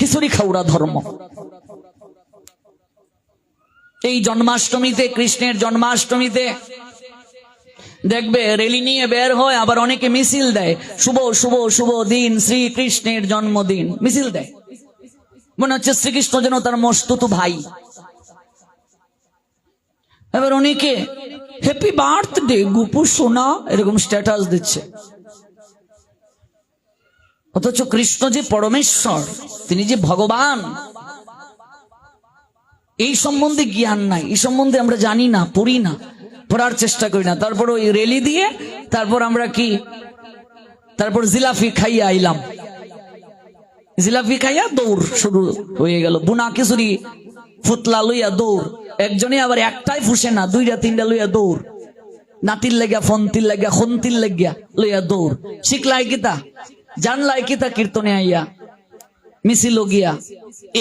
খিচুড়ি খাওয়া ধর্ম। এই জন্মাষ্টমীতে, কৃষ্ণের জন্মাষ্টমীতে দেখবে রেলি নিয়ে বের হয়, আবার অনেকে মিছিল দেয়, শুভ শুভ শুভ দিন শ্রীকৃষ্ণের জন্মদিন, মিছিল দেয়। মনে হচ্ছে শ্রীকৃষ্ণ যেন তার মস্তুত ভাই। এবার অনেকে হ্যাপি বার্থডে গুপু সোনা এরকম স্ট্যাটাস দিচ্ছে, অথচ কৃষ্ণ যে পরমেশ্বর, তিনি যে ভগবান, এই সম্বন্ধে জ্ঞান নাই, এই সম্বন্ধে আমরা জানি না, পড়ি না, পড়ার চেষ্টা করি না। তারপর ওই রেলি দিয়ে তারপর আমরা কি, তারপর জিলাপি খাইয়া আইলাম, জিলাপি খাইয়া দৌড় শুরু হয়ে গেল, বুনা খিচুড়ি ফুতলা লইয়া দৌড়। একজনে আবার একটাই ফুসে না, দুইটা তিনটা লইয়া দৌড়, নাতির লেগা ফন্তির লেগা খন্তির লেগা লইয়া দৌড়। শিখলাই কিতা, জানলাই কিতা কীর্তনে আইয়া, মিছিল গিয়া।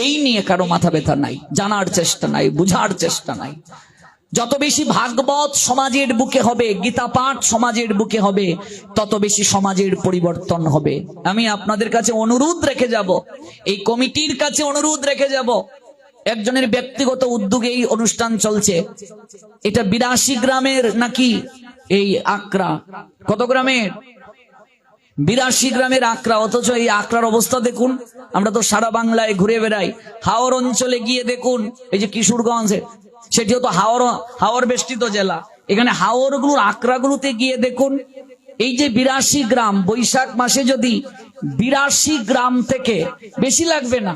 এই নিয়ে কারো মাথা ব্যথা নাই, জানার চেষ্টা নাই, বুঝার চেষ্টা নাই। যত বেশি ভাগবত সমাজের বুকে হবে, গীতা পাঠ সমাজের বুকে হবে, তত বেশি সমাজের পরিবর্তন হবে। আমি আপনাদের কাছে অনুরোধ রেখে যাব, এই কমিটির কাছে অনুরোধ রেখে যাব, একজনের ব্যক্তিগত উদ্যোগে এই অনুষ্ঠান চলছে। এটা 82 গ্রামের নাকি এই আকরা, কত গ্রামের? 82 গ্রামের আকরা। অথচ এই আকরার অবস্থা দেখুন, আমরা তো সারা বাংলায় ঘুরে বেড়াই, হাওর অঞ্চলে গিয়ে দেখুন, এই যে কিশোরগঞ্জ, সেটিও তো হাওর বেষ্টিত জেলা, এখানে হাওর গুলোর আকরা গুলোতে গিয়ে দেখুন, এই যে 82 গ্রাম, বৈশাখ মাসে যদি 82 গ্রাম থেকে, বেশি লাগবে না,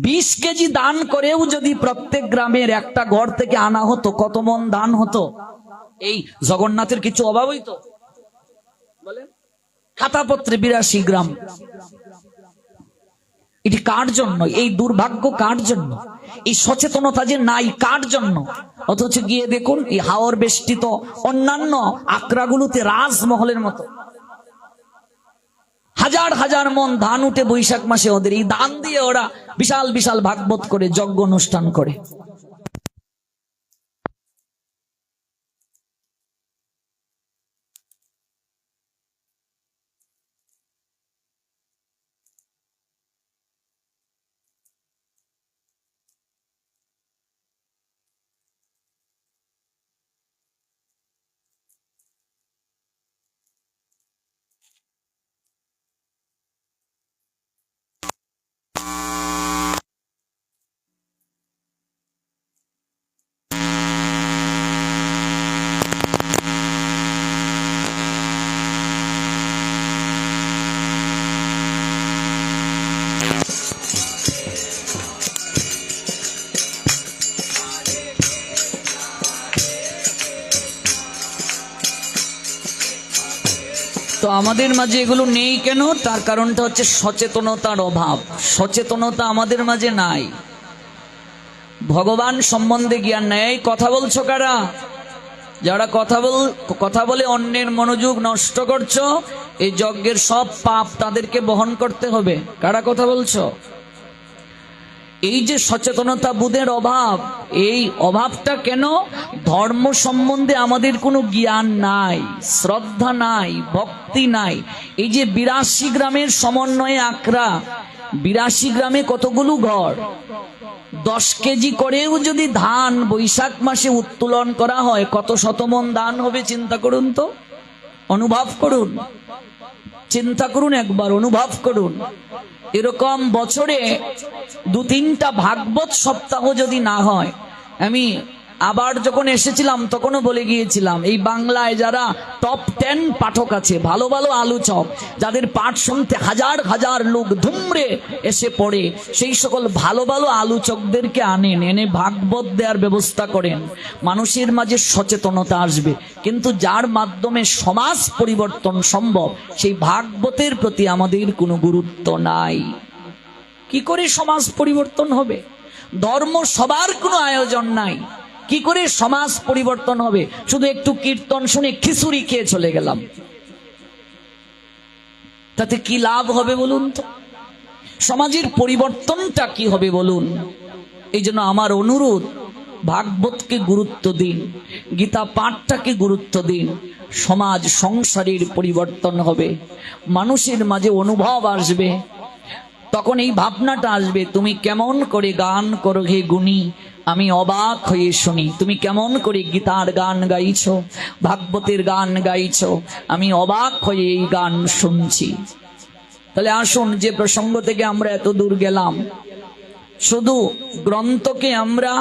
20 কেজি দান করেও যদি প্রত্যেক গ্রামের একটা ঘর থেকে আনা হতো, কত মন দান হতো? এই জগন্নাথের কিছু অভাব হইতো? বলেন, খাতাপত্রে 82 গ্রাম। এটি কার জন্য? এই দুর্ভাগ্য কার জন্য? এই সচেতনতা যে নাই কার জন্য? অথচ গিয়ে দেখুন এই হাওর বেষ্টিত অন্যান্য আকরাগুলোতে রাজমহলের মতো হাজার হাজার মন ধান উঠে বৈশাখ মাসে, ওদের এই দান দিয়ে ওরা বিশাল বিশাল ভাগবত করে, যজ্ঞ অনুষ্ঠান করে। তো আমাদের মাঝে এগুলো নেই কেন? তার কারণটা হচ্ছে সচেতনতার অভাব। সচেতনতা আমাদের মাঝে নাই, ভগবান সম্বন্ধে জ্ঞান নেই। কথা বলছো কারা? যারা কথা বলে অন্যের মনোযোগ নষ্ট করছো, এই যজ্ঞের সব পাপ তাদেরকে বহন করতে হবে। কারা কথা বলছো? এই যে সচেতনতা বোধের অভাব, এই অভাবটা কেন? ধর্ম সম্বন্ধে আমাদের কোনো জ্ঞান নাই, শ্রদ্ধা নাই, ভক্তি নাই। এই যে 82 গ্রামের সমন্বয়ে আকরা, 82 গ্রামে কতগুলো ঘর, 10 কেজি করেও যদি ধান বৈশাখ মাসে উত্তোলন করা হয়, কত শতমন দান হবে চিন্তা করুন তো, অনুভব করুন, চিন্তা করুন, একবার অনুভব করুন। এরকম বছরে 2-3টা ভাগবত সপ্তাহ যদি না হয়, আমি আবার যখন এসেছিলাম তখনও বলে গিয়েছিলাম, এই বাংলায় যারা টপ 10 পাঠক আছে, ভালো ভালো আলোচক, যাদের পাঠ শুনতে হাজার হাজার লোক ধুমরে এসে পড়ে, সেই সকল ভালো ভালো আলোচকদেরকে আনেন, এনে ভাগবত দেওয়ার ব্যবস্থা করেন। মানুষের মাঝে সচেতনতা আসবে, কিন্তু যার মাধ্যমে সমাজ পরিবর্তন সম্ভব, সেই ভাগবতের প্রতি আমাদের কোনো গুরুত্ব নাই। কি করে সমাজ পরিবর্তন হবে? ধর্ম সবার কোনো আয়োজন নাই, কি করে সমাজ পরিবর্তন হবে? শুধু একটু কীর্তন শুনে খিচুড়ি খেয়ে চলে গেলাম, তাতে কি লাভ হবে বলুন তো? সমাজের পরিবর্তনটা কি হবে বলুন? এই জন্য আমার অনুরোধ, ভাগবতকে গুরুত্ব দিন, গীতা পাঠটাকে গুরুত্ব দিন। সমাজ সংসারের পরিবর্তন হবে, মানুষের মাঝে অনুভব আসবে। তখন এই ভাবনাটা আসবে, তুমি কেমন করে গান করো হে গুণী, আমি অবাক হয়ে শুনি। তুমি কেমন করে গীতার গান গাইছো, ভাগবতের গান গাইছো, আমি অবাক হয়ে এই গান শুনছি। তাহলে আসুন, যে প্রসঙ্গ থেকে আমরা এত দূর গেলাম, শুধু গ্রন্থকে আমরা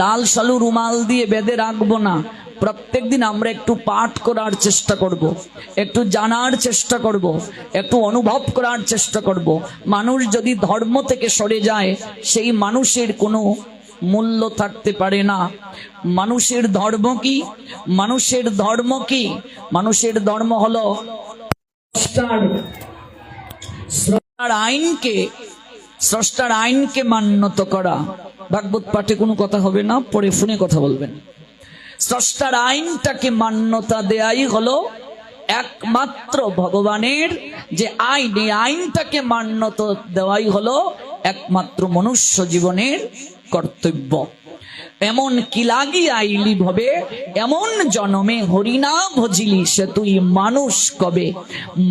লাল সালু রুমাল দিয়ে বেঁধে রাখবো না, প্রত্যেকদিন আমরা একটু পাঠ করার চেষ্টা করব, একটু জানার চেষ্টা করব, একটু অনুভব করার চেষ্টা করব। মানুষ যদি ধর্ম থেকে সরে যায়, সেই মানুষের কোনো মূল্য থাকতে পারে না। মানুষের ধর্ম কি? মানুষের ধর্ম কি? মানুষের ধর্ম হলো স্রষ্টার আইনকে মান্যত করা। ভাগবত পাঠে কোনো কথা হবে না, পরে ফোনে কথা বলবেন। স্রষ্টার আইনটাকে মান্যতা দেয়াই হলো একমাত্র ভগবানের যে আইন, এই আইনটাকে মান্যতা দেওয়াই হলো একমাত্র মনুষ্য জীবনের কর্তব্য। এমন কি লাগি আইলি ভবে, এমন জনমে হরিনা ভজিলি সে তুই মানুষ কবে।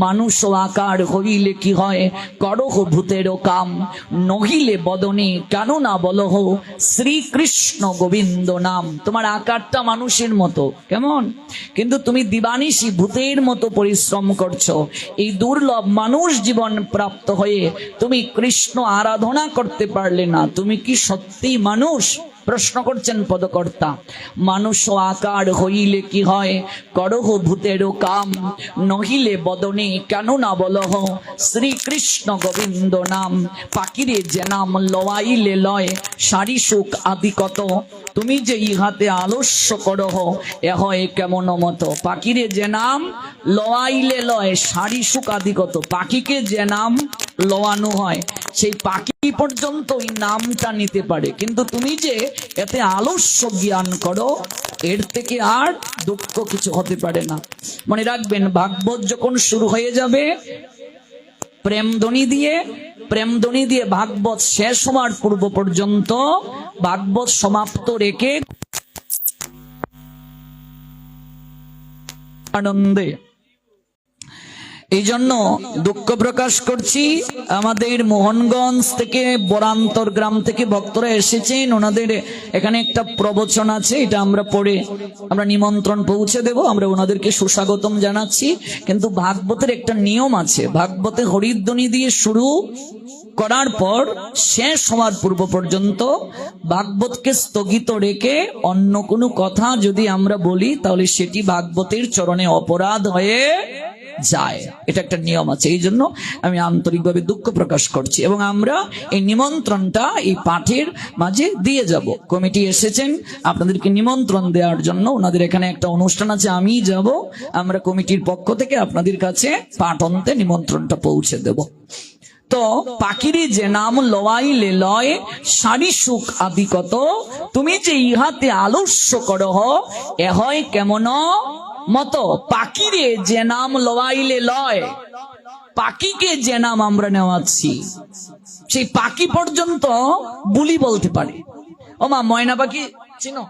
মানুষ আকার হইলে কি হয়, করহ ভূতেরও কাম, নহিলে বদনে কেন না বলহ শ্রীকৃষ্ণ গোবিন্দ নাম। তোমার আকারটা মানুষের মতো, কেমন, কিন্তু তুমি দিবানিশি ভূতের মতো পরিশ্রম করছো। এই দুর্লভ মানুষ জীবন প্রাপ্ত হয়ে তুমি কৃষ্ণ আরাধনা করতে পারলে না, তুমি কি সত্যি মানুষ? প্রশ্ন করছেন পদকর্তা। মানুষ আকার হইলে কি হয়, করহ ভূতেরও কাম, নহিলে বদনে কেন না বলহ শ্রীকৃষ্ণ গোবিন্দ নাম। পাখিরে যে নাম লওয়াইলে লয়, সারি সুখ আদি কত, তুমি যে ইহাতে আলস্য করহ এ হয় কেমন মতো। পাখিরে যে নাম লওয়াইলে লয়, সারি সুখ আদি কত। পাখিকে যে নাম লওয়ানো হয়, সেই পাখি পর্যন্ত ওই নামটা নিতে পারে, কিন্তু তুমি যে এতে আলস্য জ্ঞান করো, এর থেকে আর দুঃখ কিছু হতে পারে না। মনে রাখবেন, ভাগবত যখন শুরু হয়ে যাবে প্রেমধ্বনি দিয়ে ভাগবত শেষ হওয়ার পূর্ব পর্যন্ত ভাগবত সমাপ্ত রেখে আনন্দে। এই জন্য দুঃখ প্রকাশ করছি, আমাদের মোহনগঞ্জ থেকে বরান্তর গ্রাম থেকে ভক্তরা এসেছেন, ওনাদের এখানে একটা প্রবচন আছে, এটা আমরা পড়ে আমরা নিমন্ত্রণ পৌঁছে দেব, আমরা ওনাদেরকে সুস্বাগতম জানাচ্ছি। কিন্তু ভাগবতের একটা নিয়ম আছে, ভাগবতে হরিধ্বনি দিয়ে শুরু করার পর শেষ হওয়ার পূর্ব পর্যন্ত ভাগবতকে স্থগিত রেখে অন্য কোনো কথা যদি আমরা বলি, তাহলে সেটি ভাগবতের চরণে অপরাধ হয়ে যায়। এটা একটা নিয়ম আছে, এই জন্য আমি আন্তরিকভাবে দুঃখ প্রকাশ করছি। এবং আমরা এই নিমন্ত্রণটা এই পাঠের মাঝে দিয়ে যাব। কমিটি এসেছেন আপনাদেরকে নিমন্ত্রণ দেওয়ার জন্য, ওনাদের এখানে একটা অনুষ্ঠান আছে, আমি যাব, আমরা কমিটির পক্ষ থেকে আপনাদের কাছে পাঠ অন্তে নিমন্ত্রণটা পৌঁছে দেব। তো পাখিরে যে নাম লওয়াইলে লয়, সারি সুখ আদি কত, তুমি যে ইহাতে আলস্য করহ এ হয় কেমন মতো। পাখিরে যে নাম লওয়াইলে লয়, পাখিকে যে নাম আমরা নেওয়াচ্ছি, সেই পাখি পর্যন্ত বুলি বলতে পারে। ও মা, ময়না পাখি চিনো?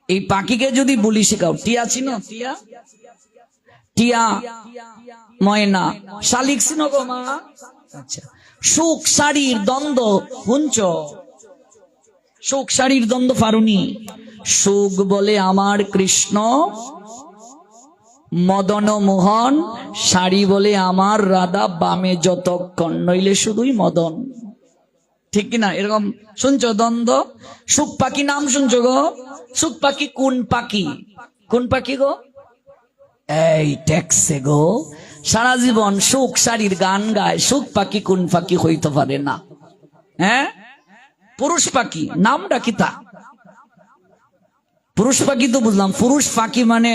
এই পাখিকে যদি বুলি শেখাও, টিয়া চিনো? টিয়া, ময়না, শালিক চিনো গো মা? আচ্ছা, সুখ শাড়ির দ্বন্দ্ব হুঞ্চ, সুখ শাড়ির দ্বন্দ্ব ফারুনি। সুখ বলে আমার কৃষ্ণ, মদন মোহন, শাড়ি বলে আমার রাধা, বামে যতক্ষণ নইলে শুধুই মদন। ঠিক কিনা? এরকম শুনছো দ্বন্দ্ব? সুখ পাখি নাম শুনছো গো? সুখ পাখি কোন পাখি? কোন পাখি গো? এই ট্যাক্সে গো, সারা জীবন সুখ শাড়ির গান গায়, সুখ পাখি কোন পাখি হইতে পারে না? হ্যাঁ, পুরুষ পাখি নামটা কি তা? পুরুষ পাখি তো বুঝলাম, পুরুষ পাখি মানে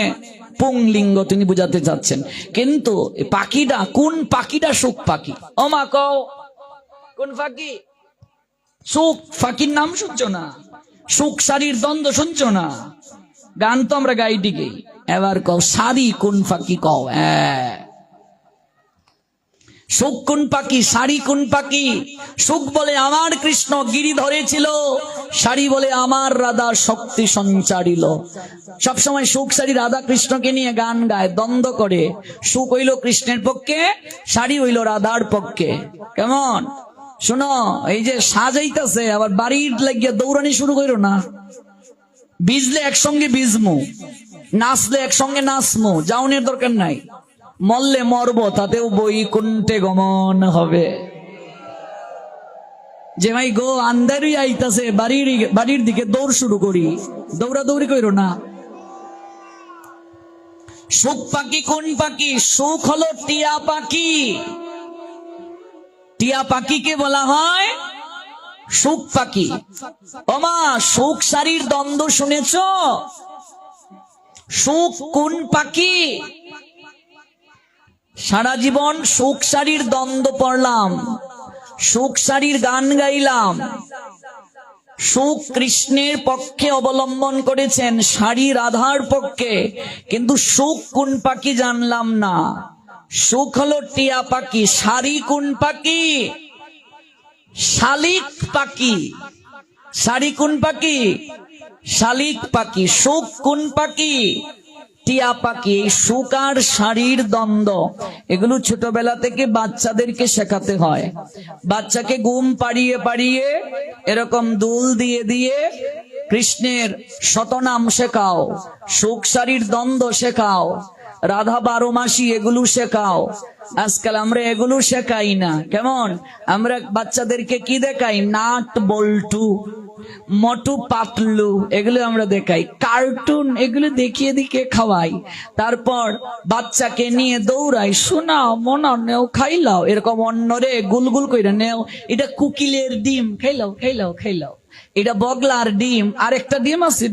পুংলিঙ্গ তিনি বুঝাতে চাচ্ছেন, কিন্তু পাখিটা কোন পাখিটা? সুখ পাখি। ও মা কও, কোন পাখি? সুখ পাখির নাম শুনছো না? সুখ শাড়ির দ্বন্দ্ব শুনছো না? গান তো আমরা গাই দিকে, এবার কও শাড়ি কোন পাখি কও। হ্যাঁ, সুখ কোন পাখি, শাড়ি কোন পাখি? সুখ বলে আমার কৃষ্ণ গিরি ধরেছিল, শাড়ি বলে আমার রাধা শক্তি সঞ্চারিল। সবসময় সুখ শাড়ি রাধা কৃষ্ণকে নিয়ে গান গায়, দ্বন্দ্ব করে। সুখ হইল কৃষ্ণের পক্ষে, শাড়ি হইল রাধার পক্ষে। কেমন? শোনো, এই যে সাজাইতেছে আবার বাড়ির লাগিয়া দৌড়ানি শুরু করো না। বিজলে একসঙ্গে বিজমু, নাচলে একসঙ্গে নাচমু, যাওনের দরকার নাই। মরলে মরবো, তাতেও বৈকুণ্ঠে গমন হবে। যে ভাই গো আন্দারই আইতাছে বাড়ির দিকে দৌড় শুরু করি, দৌড়াদৌড়ি করো না। সুখ পাখি কোন পাখি? সুখ হলো টিয়া পাখি। টিয়া পাখিকে বলা হয় সুখ পাখি। ওমা, সুখ শাড়ির দ্বন্দ্ব শুনেছ? সুখ কোন পাখি? সারা জীবন সুখ শাড়ির দ্বন্দ্ব পড়লাম, সুখ শাড়ির গান গাইলাম। সুখ কৃষ্ণের পক্ষে অবলম্বন করেছেন, শাড়ি রাধার পক্ষে, কিন্তু সুখ কোন পাখি জানলাম না। সুখ হলো টিয়া পাখি। শাড়ি কোন পাখি? শালিক পাখি। শাড়ি কোন পাখি? শালিক পাখি। সুখ কোন পাখি? টিয়া পাখি। এই সুখ আর শাড়ির দ্বন্দ্ব, এগুলো ছোটবেলা থেকে বাচ্চাদেরকে শেখাতে হয়। বাচ্চাকে ঘুম পাড়িয়ে পাড়িয়ে এরকম দুল দিয়ে দিয়ে কৃষ্ণের শতনাম শেখাও, সুখ শাড়ির দ্বন্দ্ব শেখাও, রাধা 12 মাসি এগুলো শেখাও। আজকাল আমরা এগুলো শেখাই না। কেমন? আমরা বাচ্চাদেরকে কি দেখাই? নাট বল্টু, মোটু পাতলু, এগুলো আমরা দেখাই। কার্টুন এগুলো দেখিয়ে দিকে খাওয়াই। তারপর বাচ্চাকে নিয়ে দৌড়াই, শোনাও মনা নেও, খাইলাও, এরকম অন্যরে গুলগুল কইরা নেও, এটা কুকিলের ডিম, খাইলাও খাইলাও খাইলাও, এটা বগলার ডিম, আরেকটা ডিম আছে,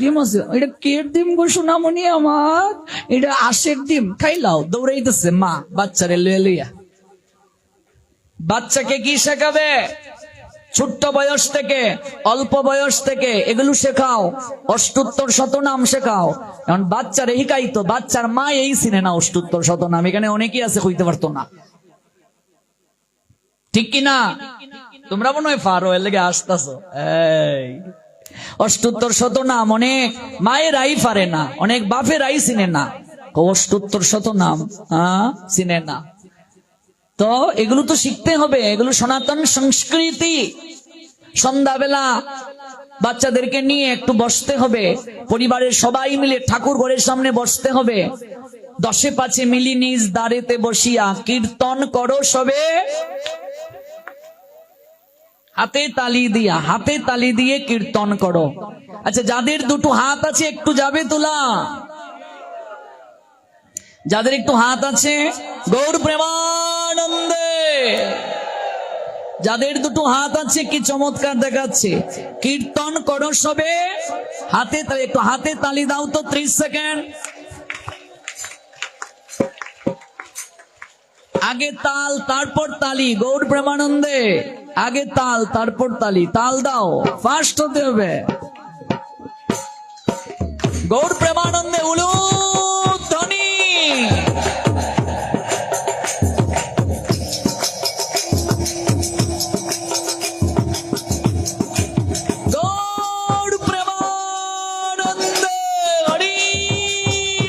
এটা কের ডিম গো সোনামণি আমার, এটা আশের ডিম, খাইলাও। দৌড়াইতেছে মা বাচ্চারে লইয়া লইয়া। বাচ্চাকে কি শেখাবে? ছোট্ট বয়স থেকে, অল্প বয়স থেকে এগুলো শেখাও। অষ্টোত্তর শতনাম শেখাও। এখন বাচ্চারে শিখাইতো, বাচ্চার মা এই চিনে না অষ্টোত্তর শতনাম। এখানে অনেকেই আছে কইতে পারতো না, ঠিক কিনা? তোমরা মনে হয় পারো, এর লেগে আসতেছ। এই অষ্টোত্তর শতনাম অনেক মায়েরাই পারে না, অনেক বাপেরাই চিনে না। অষ্টোত্তর শতনাম চিনে না। তো এগুলো তো শিখতে হবে, এগুলো সনাতন সংস্কৃতি। সন্ধ্যাবেলা বাচ্চাদেরকে নিয়ে একটু বসতে হবে, পরিবারের সবাই মিলে ঠাকুর ঘরের সামনে বসতে হবে। 10-5 মিলি নিজ দ্বারেতে বসিয়া কীর্তন করো সবে, হাতে তালি দিয়ে কীর্তন করো। আচ্ছা, যাদের দুটো হাত আছে একটু যাবে তোলা, যাদের একটু হাত আছে গৌর প্রেমানন্দে। যাদের দুটো হাত আছে কি চমৎকার দেখাচ্ছে। কীর্তন করো সবে, হাতে একটু হাতে তালি দাও তো 30 সেকেন্ড। আগে তাল তারপর তালি, গৌর প্রেমানন্দে। আগে তাল তারপর তালি, তাল দাও, ফাস্ট হতে হবে। গৌর প্রেমানন্দে উলুধ্বনি। গৌর প্রেমানন্দে হরি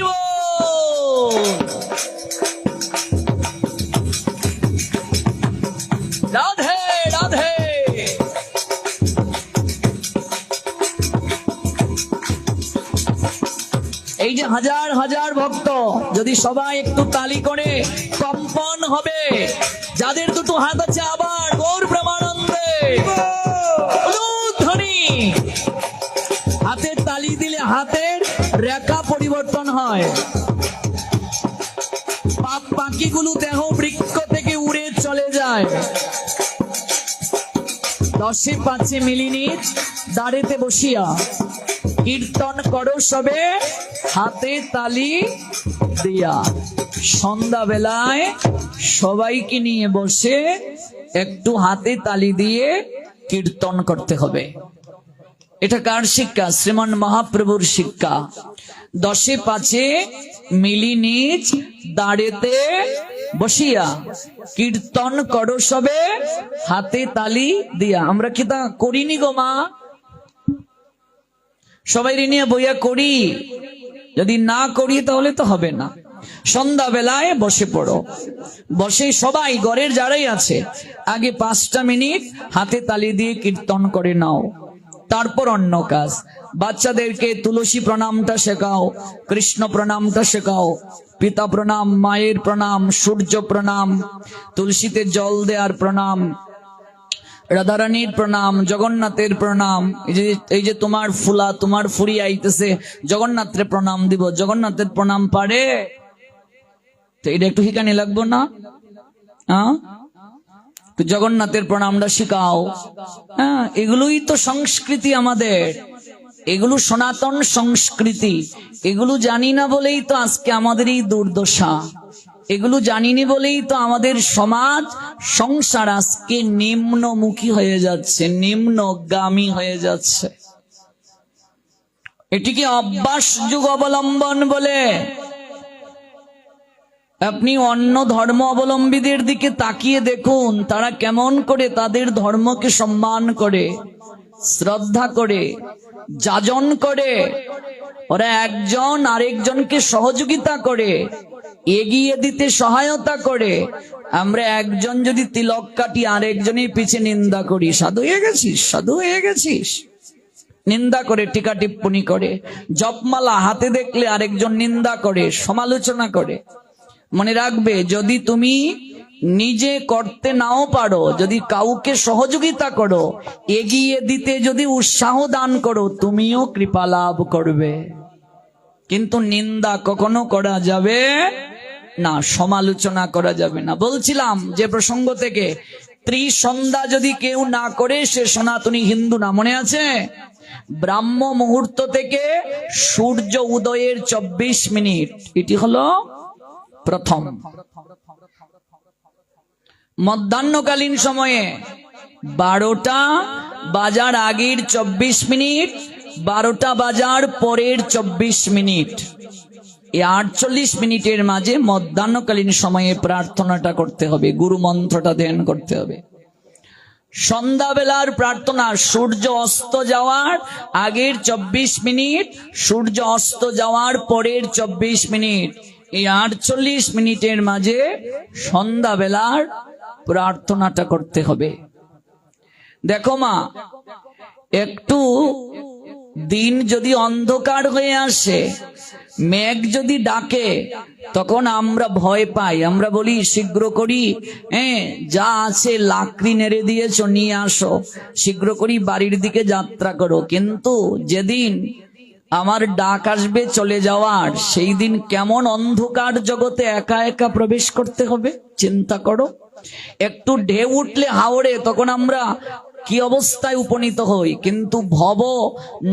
বল। রাধে রাধে। এই যে হাজার হাজার ভক্ত, যদি সবাই একটু তালি করে কম্পন হবে। যাদের দুটো হাত আছে আবার গৌর প্রেমানন্দে উলুধ্বনি। হাতে তালি দিলে হাতের রেখা পরিবর্তন হয়, পাপ পাখিগুলো দেহ বৃক্ষ থেকে উড়ে চলে যায়। 10-5 মিলি নিজ দাঁড়েতে বসিয়া কীর্তন করো সবে, হাতে তালি দিয়া। সন্ধ্যা বেলায় সবাইকে নিয়ে বসে একটু হাতে তালি দিয়ে কীর্তন করতে হবে। এটা কার শিক্ষা? শ্রীমান মহাপ্রভুর শিক্ষা। 10-5 মিলি নিজ দাঁড়েতে বসিয়া কীর্তন করো সবে, হাতে তালি দিয়া। আমরা কি তা করিনি গো মা? সবাই নিয়ে বইয়া করি, যদি না করি তাহলে তো হবে না। সন্ধ্যাবেলায় বসে পড়ো, বসে সবাই ঘরের যারাই আছে আগে 5টা মিনিট হাতে তালি দিয়ে কীর্তন করে নাও, তারপর অন্য কাজ। বাচ্চাদেরকে তুলসী প্রণামটা শেখাও, কৃষ্ণ প্রণামটা শেখাও, পিতা প্রণাম, মায়ের প্রণাম, সূর্য প্রণাম, তুলসীতে জল দেওয়ার প্রণাম, রাধারানীর প্রণাম, জগন্নাথের প্রণাম। এই যে তোমার ফুলা, তোমার ফুরি আইতেছে, জগন্নাথের প্রণাম দিব। জগন্নাথের প্রণাম পারে তো এটা একটু শিখানি লাগবো না? জগন্নাথের প্রণামটা শিখাও। হ্যাঁ, এগুলোই তো সংস্কৃতি আমাদের, এগুলো সনাতন সংস্কৃতি। এগুলো জানি না বলেই তো আজকে আমাদের এই দুর্দশা। এগুলো জানিনি বলেই তো আমাদের সমাজ সংসার আজকে নিম্নমুখী হয়ে যাচ্ছে, নিম্নগামী হয়ে যাচ্ছে। এটিকে অভ্যাস যুগ অবলম্বন বলে। আপনি অন্য ধর্ম অবলম্বীদের দিকে তাকিয়ে দেখুন, তারা কেমন করে তাদের ধর্মকে সম্মান করে, শ্রদ্ধা করে, যাজন করে। ওরা একজন আরেকজনকে সহযোগিতা করে, এগিয়ে দিতে সহায়তা করে। আমরা একজন যদি তিলক কাটি আরেকজনের পিছে নিন্দা করি, সাধু হয়ে গেছিস, সাধু হয়ে গেছিস, নিন্দা করে, টিকা টিপ্পণী করে। জপমালা হাতে দেখলে আরেকজন নিন্দা করে, সমালোচনা করে। মনে রাখবে, যদি তুমি নিজে করতে নাও পারো, যদি কাউকে সহযোগিতা করো, এগিয়ে দিতে যদি উৎসাহ দান করো, তুমিও কৃপা লাভ করবে। কিন্তু নিন্দা কখনো করা যাবে না, সমালোচনা করা যাবে না। বলছিলাম যে প্রসঙ্গ থেকে, ত্রিসন্ধ্যা যদি কেউ না করে সে সনাতনী হিন্দু না, মনে আছে? ব্রাহ্ম মুহূর্ত থেকে সূর্য উদয়ের 24 মিনিট, এটি হলো প্রথম। মধ্যাহ্নকালীন সময়ে 12টা বাজার আগের 24 মিনিট, 12টা বাজার পরের 24 মিনিট, এই 48 মিনিটের মাঝে মধ্যাহ্নকালীন সময়ে প্রার্থনাটা করতে হবে, গুরু মন্ত্রটা ধ্যান করতে হবে। সন্ধ্যাবেলার প্রার্থনা সূর্য অস্ত যাওয়ার আগের 24 মিনিট, সূর্য অস্ত যাওয়ার পরের 24 মিনিট, এই 48 মিনিটের মাঝে সন্ধ্যাবেলার প্রার্থনাটা করতে হবে। দেখো মা, একটু দিন যদি অন্ধকার হয়ে আসে, মেঘ যদি ডাকে, তখন আমরা ভয় পাই। আমরা বলি শীঘ্র করি, যা আছে লাকড়ি নেড়ে দিয়েছ নিয়ে আসো, শীঘ্র করি বাড়ির দিকে যাত্রা করো। কিন্তু যেদিন আমার ডাক আসবে চলে যাওয়ার, সেই দিন কেমন অন্ধকার জগতে একা একা প্রবেশ করতে হবে চিন্তা করো। একটু ঢেউ উঠলে হাওড়ে, তখন আমরা কি অবস্থায় উপনীত হই। কিন্তু ভব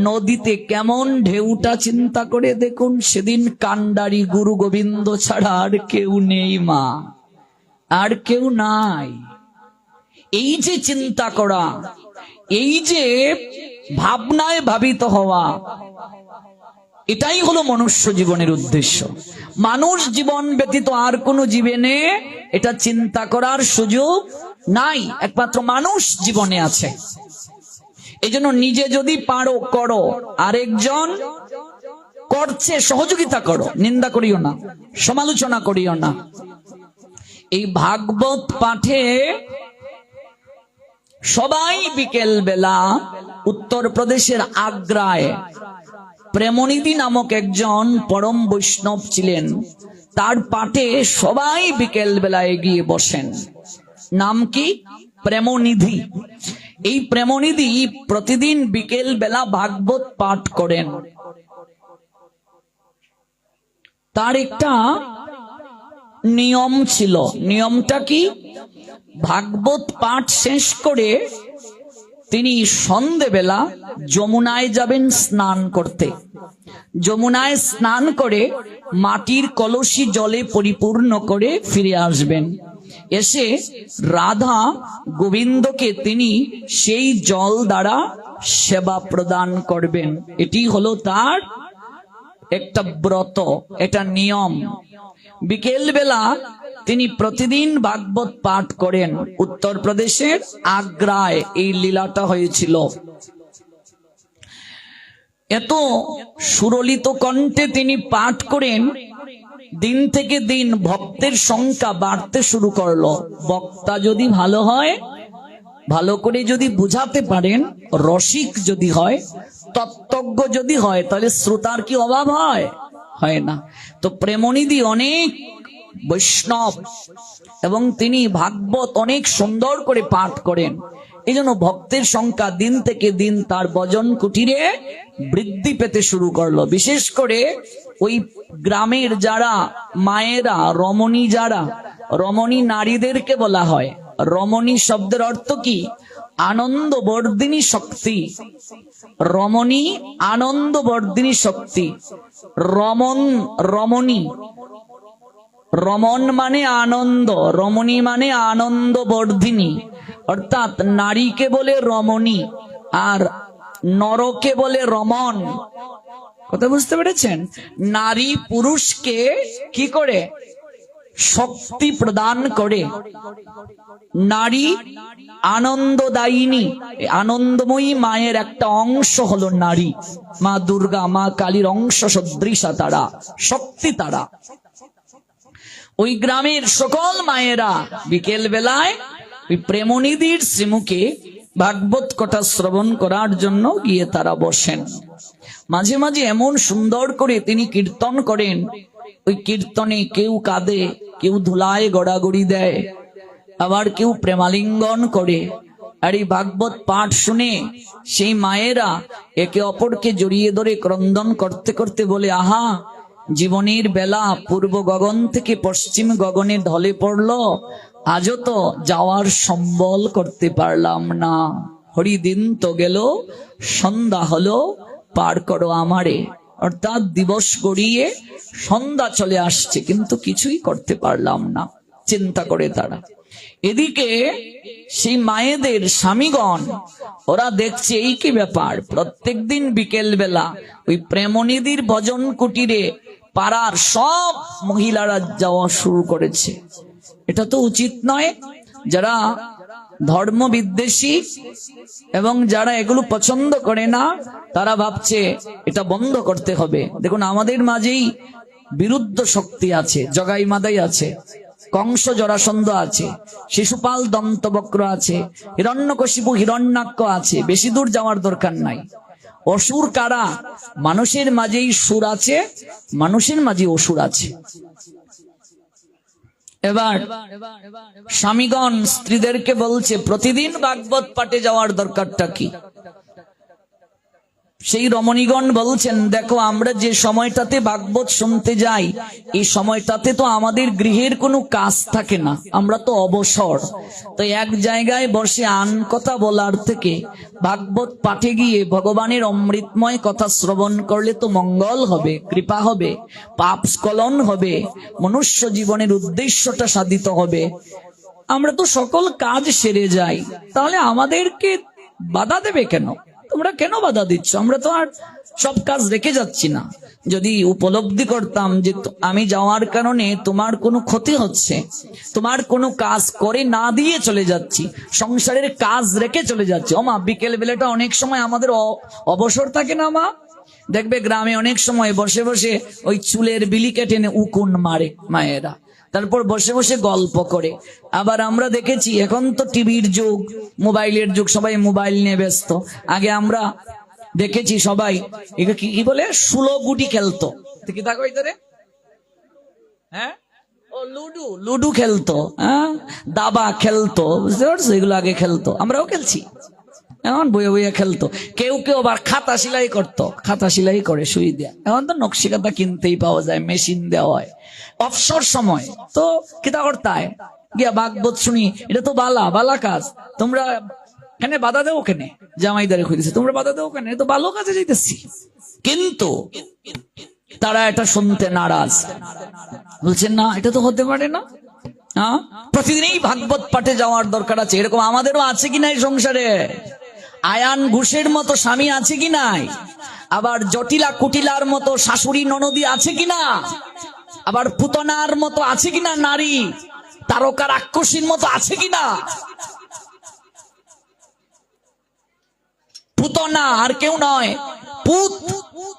নদীতে কেমন ঢেউটা চিন্তা করে দেখুন। সেদিন কান্ডারি গুরু গোবিন্দ ছাড়া আর কেউ নেই মা, আর কেউ নাই। এই যে চিন্তা করা, এই যে ভাবনায় ভাবিত হওয়া, এটাই হলো মনুষ্য জীবনের উদ্দেশ্য। মানুষ জীবন ব্যতীত আর কোন জীবনে এটা চিন্তা করার সুযোগ নাই, একমাত্র মানুষ জীবনে আছে। এই জন্য নিজে যদি পারো করো, আরেকজন করছে সহযোগিতা করো, নিন্দা করিও না, সমালোচনা করিও না। এই ভাগবত পাঠে সবাই বিকেল বেলা উত্তরপ্রদেশের আগ্রায় প্রেমনিধি নামক একজন পরম বৈষ্ণব ছিলেন, তার পাঠে সবাই বিকেল বেলায় গিয়ে বসেন। নাম কি? প্রেমনিধি। এই প্রেমনিধি প্রতিদিন বিকেল বেলা ভাগবত পাঠ করেন। তার একটা নিয়ম ছিল। নিয়মটা কি? ভাগবত পাঠ শেষ করে তিনি সন্ধ্যেবেলা যমুনায় যাবেন স্নান করতে। যমুনায় স্নান করে মাটির কলসি জলে পরিপূর্ণ করে ফিরে আসবেন। এসে রাধা গোবিন্দকে তিনি সেই জল দ্বারা সেবা প্রদান করবেন। এটি হলো তার একটা ব্রত, এটা নিয়ম। বিকেল বেলা তিনি প্রতিদিন ভাগবত পাঠ করেন। উত্তরপ্রদেশের আগ্রায় এই লীলাটা হয়েছিল। এত সুরলিত কণ্ঠে তিনি পাঠ করেন দিন থেকে দিন ভক্তের সংখ্যা বাড়তে শুরু করলো। বক্তা যদি ভালো হয়, ভালো করে যদি বুঝাতে পারেন, রসিক যদি হয়, তত্ত্বজ্ঞ যদি হয়, তাহলে শ্রোতার কি অভাব হয়? হয় না। তো প্রেমনিধি অনেক বৈষ্ণব এবং তিনি ভাগবত অনেক সুন্দর করে পাঠ করেন। এই জন্য ভক্তের সংখ্যা দিন থেকে দিন তার ভজন কুটিরে বৃদ্ধি পেতে শুরু করলো। বিশেষ করে ওই গ্রামের যারা মায়েরা, রমণী যারা, রমণী নারীদেরকে বলা হয়। রমণী শব্দের অর্থ কি? আনন্দবর্ধিনী শক্তি। রমণী আনন্দবর্ধিনী শক্তি। রমণী, রমণ মানে আনন্দ, রমণী মানে আনন্দবর্ধিনী। অর্থাৎ নারীকে বলে রমণী আর নরকে বলে রমণ। কথা বুঝতে পেরেছেন? নারী পুরুষকে কি করে? শক্তি প্রদান করে। নারী আনন্দদায়িনী, আনন্দময়ী মায়ের একটা অংশ হলো নারী। মা দুর্গা, মা কালীর অংশ সদৃশা তারা, শক্তি তারা। ওই গ্রামের সকল মায়েরা বিকেল বেলায় ওই প্রেমনিধির শ্রীমুখে ভাগবত কথা শ্রবণ করার জন্য গিয়ে তারা বসেন। মাঝে মাঝে এমন সুন্দর করে তিনি কীর্তন করেন, ওই কীর্তনে কেউ কাঁদে, কেউ ধুলায় গড়াগড়ি দেয়, আবার কেউ প্রেমালিঙ্গন করে। আর এই ভাগবত পাঠ শুনে সেই মায়েরা একে অপরকে জড়িয়ে ধরে ক্রন্দন করতে করতে বলে, আহা, জীবনের বেলা পূর্ব গগন থেকে পশ্চিম গগনে ঢলে পড়ল, আজও তো যাওয়ার সম্বল করতে পারলাম না। হরিদিন তো গেল, সন্ধ্যা হলো, পার করো আমারে। অর্থাৎ দিবস গড়িয়ে সন্ধ্যা চলে আসছে, কিন্তু কিছুই করতে পারলাম না, চিন্তা করে তারা। এদিকে সেই মায়েদের স্বামীগণ ওরা দেখছে এই কি ব্যাপার, প্রত্যেকদিন বিকেল বেলা ওই প্রেমনিধির ভজন কুটিরে পাড়ার সব মহিলারা যাওয়া শুরু করেছে। এটা তো উচিত নয়। যারা ধর্ম বিদ্বেষী এবং যারা এগুলো পছন্দ করে না, তারা ভাবছে এটা বন্ধ করতে হবে। দেখুন, আমাদের মাঝেই বিরুদ্ধ শক্তি আছে, জগাই মাদাই আছে, কংস জরাসন্ধ আছে, শিশুপাল দন্তবক্র আছে, হিরণ্যকশিপু হিরণ্যাক্ষ আছে। বেশি দূর যাওয়ার দরকার নাই। অসুর কারা? মানুষের মাঝেই সুর আছে, মানুষের মাঝে অসুর আছে। এবার স্বামীগণ স্ত্রীদেরকে বলছে প্রতিদিন ভাগবত পাঠে যাওয়ার দরকারটা কি? সেই রমণীগণ বলছেন, দেখো, আমরা যে সময়টাতে ভাগবত শুনতে যাই, এই সময়টাতে তো আমাদের গৃহের কোনো কাজ থাকে না, আমরা তো অবসর। তো এক জায়গায় বসে আন কথা বলার থেকে ভাগবত পাঠে গিয়ে ভগবানের অমৃতময় কথা শ্রবণ করলে তো মঙ্গল হবে, কৃপা হবে, পাপ স্খলন হবে, মনুষ্য জীবনের উদ্দেশ্যটা সাধিত হবে। আমরা তো সকল কাজ সেরে যাই, তাহলে আমাদেরকে বাধা দেবে কেন? তোমরা কেন বাধা দিচ্ছ? আমরা তো আর সব কাজ রেখে যাচ্ছি না। যদি উপলব্ধি করতাম যে আমি যাওয়ার কারণে তোমার কোনো ক্ষতি হচ্ছে, তোমার কোনো কাজ করে না দিয়ে চলে যাচ্ছি, সংসারের কাজ রেখে চলে যাচ্ছি। ও মা, বিকেল বেলাটা অনেক সময় আমাদের অবসর থাকে না মা? দেখবে গ্রামে অনেক সময় বসে বসে ওই চুলের বিলি কেটে উকুন মারে মায়েরা, তারপর বসে বসে গল্প করে। আবার আমরা দেখেছি এখন তো টিভির যুগ, মোবাইলের যুগ, সবাই মোবাইল নিয়ে ব্যস্ত। আগে আমরা দেখেছি সবাই কি বলে, ষোলো গুটি খেলতো। কি থাকো রে? হ্যাঁ, ও লুডু, লুডু খেলতো, হ্যাঁ, দাবা খেলতো, বুঝতে পারছো? এগুলো আগে খেলতো, আমরাও খেলছি। এখন বইয়ে বইয়ে খেলতো। কেউ কেউ আবার খাতা সেলাই করতো, খাতা সেলাই করে সুই দেয়া। এখন তো নকশি খাতা কিনতেই পাওয়া যায়, মেশিন দেওয়া হয়। অবসর সময় তো কিতা করতায়, গিয়া ভাগবত শুনি। এটা তো বালা বালা কাজ। তোমরা এখানে বাধা দেও কেনে? জামাইদারে খুঁজেছে, তোমরা বাধা দেও কেন? তো ভালো কাজে যাইতেছি। কিন্তু তারা এটা শুনতে নারাজ, বলছেন না, এটা তো হতে পারে না। হ্যাঁ, প্রতিদিনই ভাগবত পাঠে যাওয়ার দরকার আছে। এরকম আমাদেরও আছে কি নাই সংসারে? আয়ান ঘোষের মতো স্বামী আছে কি নাই? আবার জটিলা কুটিলার মতো শাশুড়ি ননদী আছে কিনা? আবার পুতনার মতো আছে কিনা নারী? তারকা রাক্ষসীর মতো আছে কিনা? পুতনা আর কেউ নয়, পুত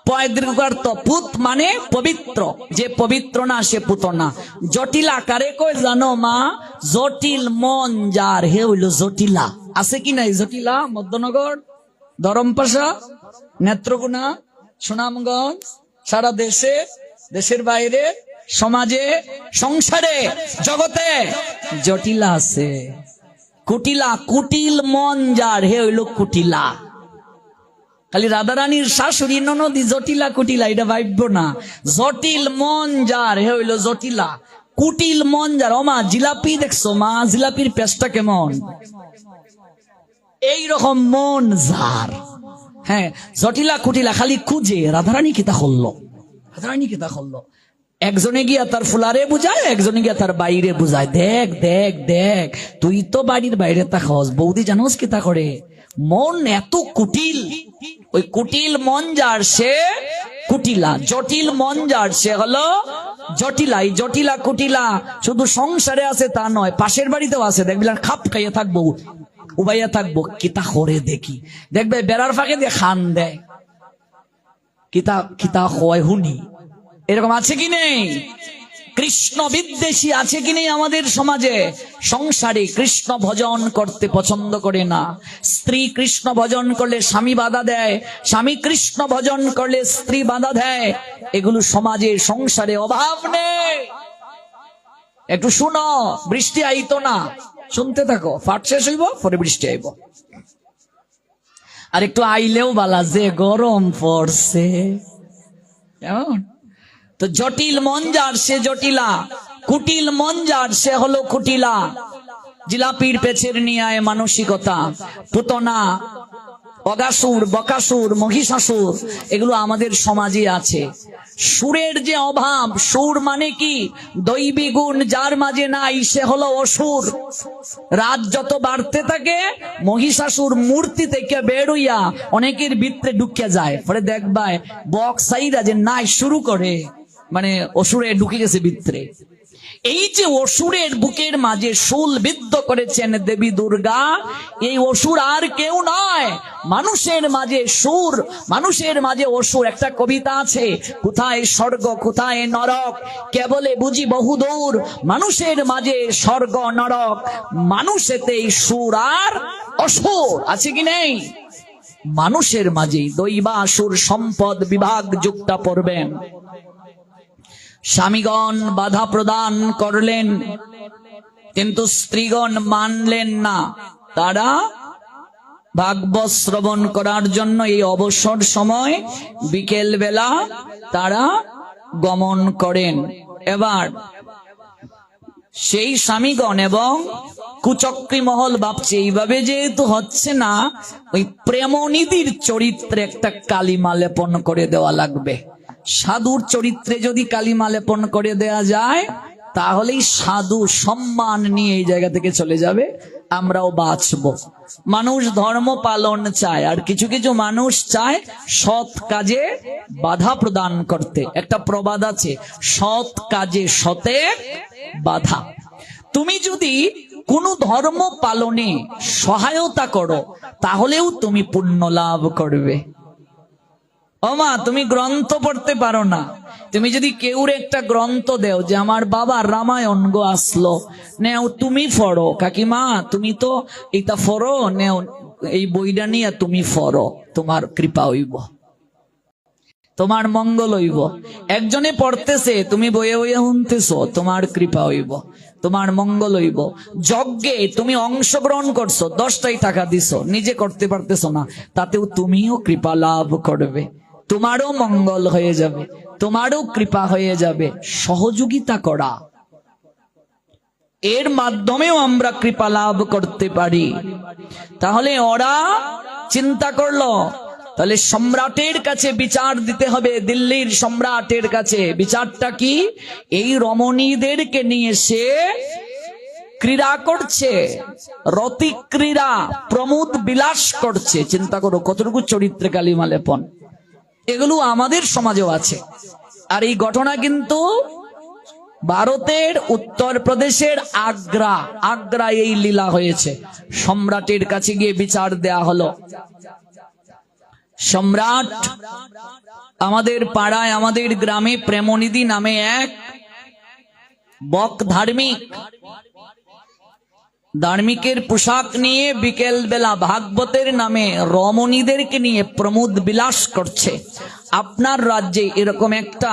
পয়দীর্ঘার্থ পুত মানে পবিত্র, যে পবিত্র না সে পুতনা। জটিলা কারে কয় জানো মা? জটিল মন যার হে হইল জটিলা। আছে কি নাই জটিলা? মধ্যনগর, ধরমপাশা, নেত্রকোনা, সুনামগঞ্জ, সারা দেশে, দেশের বাইরে, সমাজে, সংসারে, জগতে জটিলা আছে। কুটিলা, কুটিল মন যার হে হইল কুটিলা। খালি রাধারানীর শাশুড়ি ননদি জটিলা কুটিলা এটা ভাবব না। জটিল মন যার হে হইল জটিলা, কুটিল মন যার। ও মা জিলাপি দেখছো মা? জিলাপির পেস্টটা কেমন? এইরকম মন যার। হ্যাঁ, জটিলা কুটিলা খালি খুঁজে রাধারানী কিতা করলো, রাধারানী কিতা করলো। একজনে গিয়া তার ফুলারে বুঝায়, একজনে গিয়া তার বাইরে বুঝায়। দেখ দেখ দেখ, তুই তো বাড়ির বাইরে তা খস, বৌদি জানোস কিতা করে? মন এত কুটিল। ওই কুটিল মন যার সে কুটিলা, জটিল মন যার সে হলো জটিলা। এই জটিলা কুটিলা শুধু সংসারে আছে তা নয়, পাশের বাড়িতেও আছে। দেখবি খাপ খাইয়ে থাকবো, উবাইয়া থাকবো, কিতা করে দেখি। দেখবে বেড়ার ফাঁকে দিয়ে খান দেয়, কিতা কিতা হয় হুনি। এরকম আছে কি নেই? কৃষ্ণ বিদ্বেষী আছে কি নেই আমাদের সমাজে? সংসারে কৃষ্ণ ভজন করতে পছন্দ করে না। স্ত্রী কৃষ্ণ ভজন করলে স্বামী বাধা দেয়, স্বামী কৃষ্ণ ভজন করলে স্ত্রী বাধা দেয়। এগুলো সমাজে সংসারে অভাব নেই। একটু শুনো, বৃষ্টি আইতো না, শুনতে থাকো, পাঠ শেষ হইব পরে বৃষ্টি আইব। আর একটু আইলেও বালা, যে গরম পড়ছে। কেমন? তো জটিল মন যার সে জটিলা, কুটিল মন যার সে হলো কুটিলা। জিলাপির পেছের নিয়ে মানসিকতা, পুতনা, অগাসুর, বকাসুর, মহিষাসুর, এগুলো আমাদের সমাজে আছে। সুরের যে অভাব, সুর মানে কি? দৈবী গুণ যার মাঝে নাই সে হলো অসুর। রাত যত বাড়তে থাকে মহিষাসুর মূর্তি থেকে বের হইয়া অনেকের ভিতরে ঢুকে যায়। পরে দেখবায় বক্সাইরা যে নাই শুরু করে, মানে অসুরে ঢুকে গেছে ভিতরে। এই যে অসুরের বুকের মাঝে শুল বিদ্ধ করেছেন দেবী দুর্গা, এই অসুর আর কেউ নয়, মানুষের মাঝে সুর, মানুষের মাঝে অসুর। একটা কবিতা আছে, কোথায় স্বর্গ কোথায় নরক, কেবলে বুঝি বহুদূর, মানুষের মাঝে স্বর্গ নরক, মানুষেতেই সুর আর অসুর। আছে কি নেই? মানুষের মাঝে দৈবাসুর সম্পদ বিভাগ যুক্তা পড়বেন। স্বামীগণ বাধা প্রদান করলেন, কিন্তু স্ত্রীগণ মানলেন না। তারা ভাগবত শ্রবণ করার জন্য এই অবসর সময় বিকেল বেলা তারা গমন করেন। এবার সেই স্বামীগণ এবং কুচক্রী মহল ভাবছে এইভাবে যেহেতু হচ্ছে না, ওই প্রেমনিধির চরিত্রে একটা কালিমা লেপন করে দেওয়া লাগবে। সাধুর চরিত্রে যদি কালিমা লেপন করে দেয়া যায়, তাহলেই সাধু সম্মান নিয়ে এই জায়গা থেকে চলে যাবে, আমরাও বাঁচবো। মানুষ ধর্ম পালন চায়, আর কিছু কিছু মানুষ চায় সৎ কাজে বাধা প্রদান করতে। একটা প্রবাদ আছে, সৎ কাজে সতে বাধা। তুমি যদি কোন ধর্ম পালনে সহায়তা করো, তাহলেও তুমি পুণ্য লাভ করবে। ও মা, তুমি গ্রন্থ পড়তে পারো না, তুমি যদি কেউর একটা গ্রন্থ দেও যে আমার বাবা রামায়ণ গো আসলো, নেও তুমি পড়ো। কাকিমা তুমি তো এটা পড়ো, নেও এই বইটা নিয়ে তুমি পড়ো, তোমার কৃপা হইব, তোমার মঙ্গল হইব। একজনে পড়তেছে, তুমি বইয়ে বইয়ে শুনতেছো, তোমার কৃপা হইব, তোমার মঙ্গল হইব। যজ্ঞে তুমি অংশগ্রহণ করছো, 10টাই টাকা দিছো, নিজে করতে পারতেছো না, তাতেও তুমিও কৃপা লাভ করবে, তোমারও মঙ্গল হয়ে যাবে, তোমারও কৃপা হয়ে যাবে। সহযোগিতা করা, এর মাধ্যমেও আমরা কৃপা লাভ করতে পারি। তাহলে ওরা চিন্তা করলো, তাহলে সম্রাটের কাছে বিচার দিতে হবে, দিল্লির সম্রাটের কাছে। বিচারটা কি? এই রমণীদেরকে নিয়ে সে ক্রীড়া করছে, রতি ক্রীড়া, প্রমোদ বিলাস করছে। চিন্তা করো কতটুকু চরিত্রে কালিমা লেপন। এগুলো আমাদের সমাজেও আছে। আর এই ঘটনা কিন্তু ভারতের উত্তরপ্রদেশের আগ্রা এই লীলা হয়েছে। সম্রাটের কাছে গিয়ে বিচার দেয়া হলো। সম্রাট আমাদের পাড়ায়, আমাদের গ্রামে প্রেমনিধি নামে এক বক ধার্মিকের পোশাক নিয়ে বিকেল বেলা ভাগবতের নামে রমণীদেরকে নিয়ে প্রমোদ বিলাস করছে। আপনার রাজ্যে এরকম একটা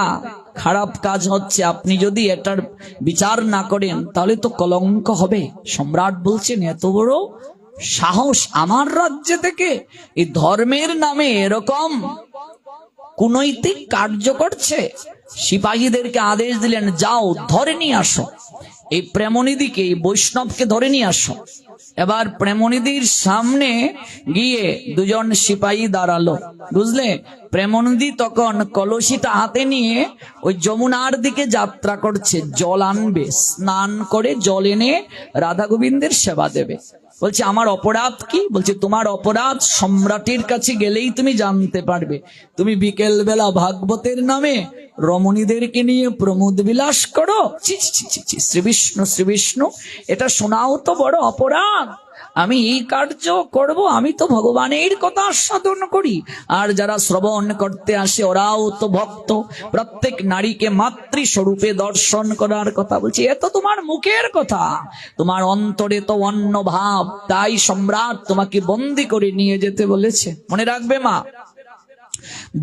খারাপ কাজ হচ্ছে, আপনি যদি এটার বিচার না করেন তাহলে তো কলঙ্ক হবে। সম্রাট বলছেন, এত বড় সাহস আমার রাজ্যে থেকে এই ধর্মের নামে এরকম কুনৈতিক কার্য করছে। সিপাহীদেরকে আদেশ দিলেন, যাও ধরে নিয়ে আসো এই প্রেমনিধিকে, এই বৈষ্ণবকে ধরে নিয়ে আসো। এবার প্রেমনিধির সামনে গিয়ে দুজন সিপাহী দাঁড়ালো, বুঝলে? প্রেমনিধি তখন কলসিটা হাতে নিয়ে ওই যমুনার দিকে যাত্রা করছে, জল আনবে, স্নান করে জল এনে রাধা গোবিন্দের সেবা দেবে। বলছে, আমার অপরাধ কি? বলছে, তোমার অপরাধ সম্রাটের কাছে গেলেই তুমি জানতে পারবে। তুমি বিকেল বেলা ভাগবতের নামে রমণীদেরকে নিয়ে প্রমোদ বিলাস করো। ছি ছি ছি ছি, শ্রী বিষ্ণু শ্রী বিষ্ণু, এটা শোনাও তো বড় অপরাধ। আমি এই কার্য করব? আমি তো ভগবানের কথা সাধন করি, আর যারা শ্রবণ করতে আসে ওরাও তো ভক্ত। প্রত্যেক নারীকে মাতৃস্বরূপে দর্শন করার কথা বলছি, এ তো তোমার মুখের কথা, তোমার অন্তরে তো অন্য ভাব। তাই সম্রাট তোমাকে বন্দী করে নিয়ে যেতে বলেছে। মনে রাখবে মা,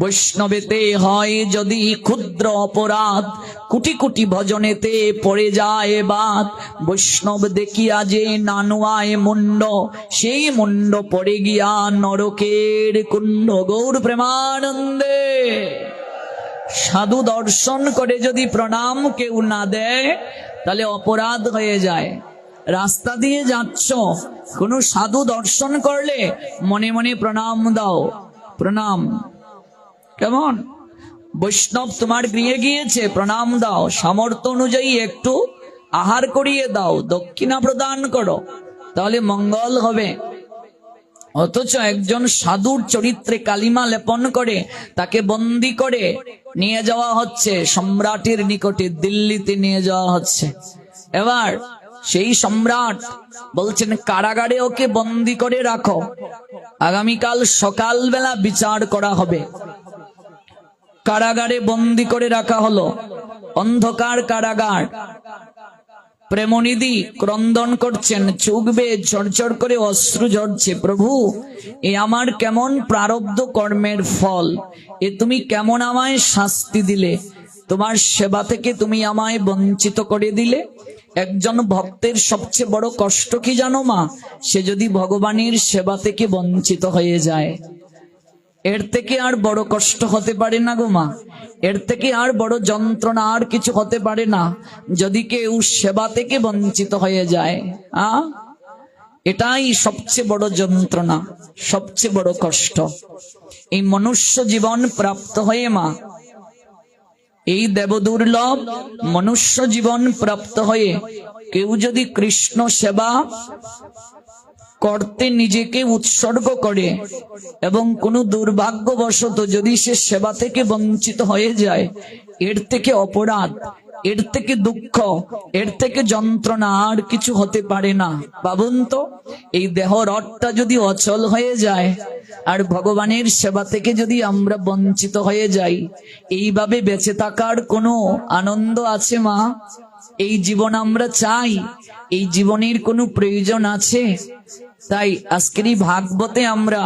বৈষ্ণবেতে হয় যদি ক্ষুদ্র অপরাধ, কোটি কোটি ভজনেতে পড়ে যায় বাদ। বৈষ্ণব দেখিয়া যে নানুয়ায় মুন্ড, সেই মুন্ড পড়ে গিয়া নরকের কুণ্ড। গৌর প্রেমানন্দে। সাধু দর্শন করে যদি প্রণাম কেউ না দেয় তাহলে অপরাধ হয়ে যায়। রাস্তা দিয়ে যাচ্ছ, কোনো সাধু দর্শন করলে মনে মনে প্রণাম দাও, প্রণাম। কেমন? বৈষ্ণব তোমার গৃহে গিয়েছে, প্রণাম দাও, সামর্থ্য অনুযায়ী একটু আহার করিয়ে দাও, দক্ষিণা প্রদান করো, তাহলে মঙ্গল হবে। অথচ একজন সাধুর চরিত্রে কালিমা লেপন করে তাকে বন্দী করে নিয়ে যাওয়া হচ্ছে সম্রাটের নিকটে, দিল্লিতে নিয়ে যাওয়া হচ্ছে। এবার সেই সম্রাট বলছেন, কারাগারে ওকে বন্দী করে রাখো, আগামীকাল সকালবেলা বিচার করা হবে। কারাগারে বন্দী করে রাখা হলো, অন্ধকার কারাগার। প্রেমনিধি ক্রন্দন করছেন, চোখ বেয়ে ঝরঝর করে অশ্রু ঝরছে। প্রভু, এ আমার কেমন প্রারব্ধ কর্মের ফল, এ তুমি কেমন আমায় শাস্তি দিলে, তোমার সেবা থেকে তুমি আমায় বঞ্চিত করে দিলে। একজন ভক্তের সবচেয়ে বড় কষ্ট কি জানো মা? সে যদি ভগবানের সেবা থেকে বঞ্চিত হয়ে যায়। এর থেকে আর বড় কষ্ট হতে পারে না গো মা, এর থেকে আর বড় যন্ত্রণা আর কিছু হতে পারে না, যদি কেউ সেবা থেকে বঞ্চিত হয়ে যায়। এটাই সবচেয়ে বড় যন্ত্রণা, সবচেয়ে বড় কষ্ট। এই মনুষ্য জীবন প্রাপ্ত হয়ে মা, এই দেবদুর্লভ মনুষ্য জীবন প্রাপ্ত হয়ে কেউ যদি কৃষ্ণ সেবা করতে নিজেকে উৎসর্গ করে এবং কোনো দুর্ভাগ্যবশত যদি সে সেবা থেকে বঞ্চিত হয়ে যায়, এর থেকে অপরাধ, এর থেকে দুঃখ, এর থেকে যন্ত্রণা আর কিছু হতে পারে না। ভাবুন তো, এই দেহ রথটা যদি অচল হয়ে যায় আর ভগবানের সেবা থেকে যদি আমরা বঞ্চিত হয়ে যাই, এইভাবে বেঁচে থাকার কোনো আনন্দ আছে মা? এই জীবন আমরা চাই? এই জীবনের কোনো প্রয়োজন আছে? তাই আজকের এই ভাগবতে আমরা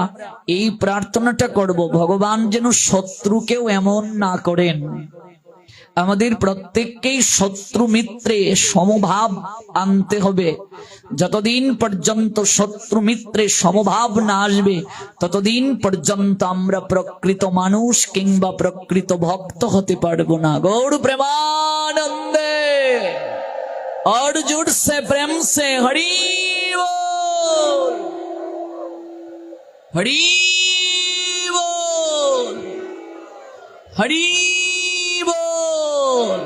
এই প্রার্থনাটা করব, ভগবান যেন শত্রুকেও এমন না করেন। আমাদের প্রত্যেককেই শত্রু মিত্রে সমভাব আনতে হবে। যতদিন পর্যন্ত শত্রু মিত্রে সমভাব না আসবে, ততদিন পর্যন্ত আমরা প্রকৃত মানুষ কিংবা প্রকৃত ভক্ত হতে পারবো না। গৌর প্রেমানন্দে। और जुट से प्रेम से हरि बोल, हरि बोल, हरि बोल।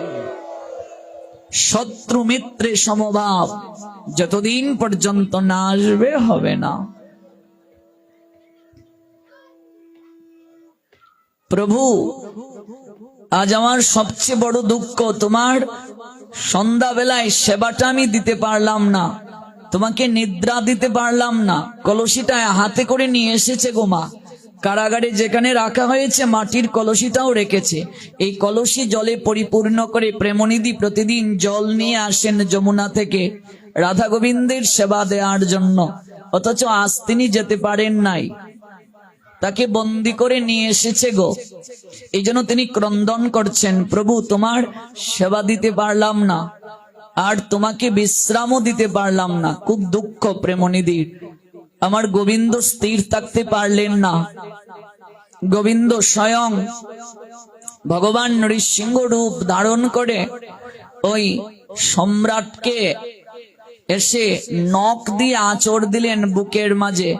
শত্রু মিত্রে সমভাব যতদিন পর্যন্ত না আসবে হবে না। প্রভু, আজ আমার সবচেয়ে বড় দুঃখ, তোমার সন্ধ্যাবেলায় সেবাটা আমি দিতে পারলাম না, তোমাকে নিদ্রা দিতে পারলাম না। কলসিটা হাতে করে নিয়ে এসেছে গো মা, কারাগারে যেখানে রাখা হয়েছে মাটির কলসিটাও রেখেছে। এই কলসি জলে পরিপূর্ণ করে প্রেমনিধি প্রতিদিন জল নিয়ে আসেন যমুনা থেকে রাধা গোবিন্দের সেবা দেওয়ার জন্য। অথচ আজ তিনি যেতে পারেন নাই, তাকে বন্দি করে নিয়ে এসেছে গো। এই জন্য তিনি ক্রন্দন করছেন, প্রভু তোমার সেবা দিতে পারলাম না, আর তোমাকে বিশ্রামও দিতে পারলাম না। খুব দুঃখ প্রেমনিধির। আমার গোবিন্দ স্থির থাকতে পারলেন না। গোবিন্দ স্বয়ং ভগবান নৃসিংহ রূপ ধারণ করে ওই সম্রাটকে এসে নখ দিয়ে আঁচড় দিলেন বুকের মাঝে,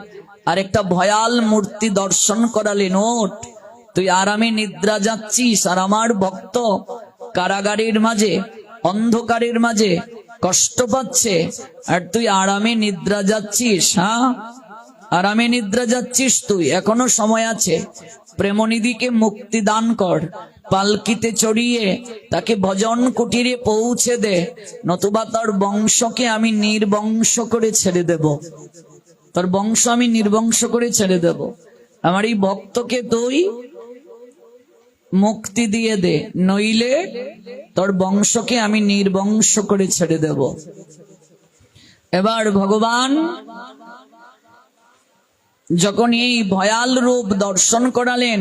আর একটা ভয়াল মূর্তি দর্শন করালেন। ওঠ, তুই আরামে নিদ্রা যাচ্ছিস, আর আমার ভক্ত কারাগারের মাঝে অন্ধকারের মাঝে কষ্ট পাচ্ছে, আর তুই আরামে নিদ্রা যাচ্ছিস। হ্যাঁ, আরামে নিদ্রা যাচ্ছিস তুই, এখনো সময় আছে। প্রেমনিধিকে মুক্তি দান কর, পালকিতে চড়িয়ে তাকে ভজন কুটিরে পৌঁছে দে, নতুবা তার বংশকে আমি নির্বংশ করে ছেড়ে দেব। তোর বংশ আমি নির্বংশ করে ছেড়ে দেব। আমার এই ভক্তকে তুই মুক্তি দিয়ে দে, নইলে তোর বংশকে আমি নির্বংশ করে ছেড়ে দেব। এবার ভগবান যখন এই ভয়াল রূপ দর্শন করালেন,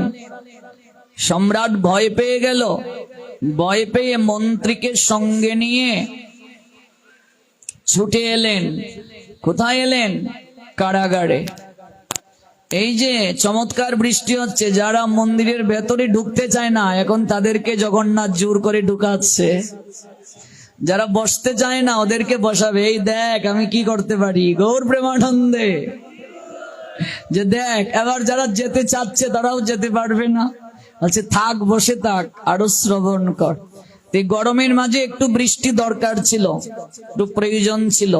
সম্রাট ভয় পেয়ে গেল। ভয় পেয়ে মন্ত্রীকে সঙ্গে নিয়ে ছুটে এলেন। কোথায় এলেন? কারাগারে। এই যে চমৎকার বৃষ্টি হচ্ছে, যারা মন্দিরের ভেতরে ঢুকতে চায় না, এখন তাদেরকে জগন্নাথ জোর করে ঢুকাচ্ছে। যারা বসতে চায় না ওদেরকে বসাবে। এই দেখ আমি কি করতে পারি, গৌর প্রেমানন্দে। যে দেখ, এবার যারা যেতে চাচ্ছে তারাও যেতে পারবে না, বলছে থাক, বসে থাক, আরো শ্রবণ কর। এই গরমের মাঝে একটু বৃষ্টি দরকার ছিল, একটু প্রয়োজন ছিল।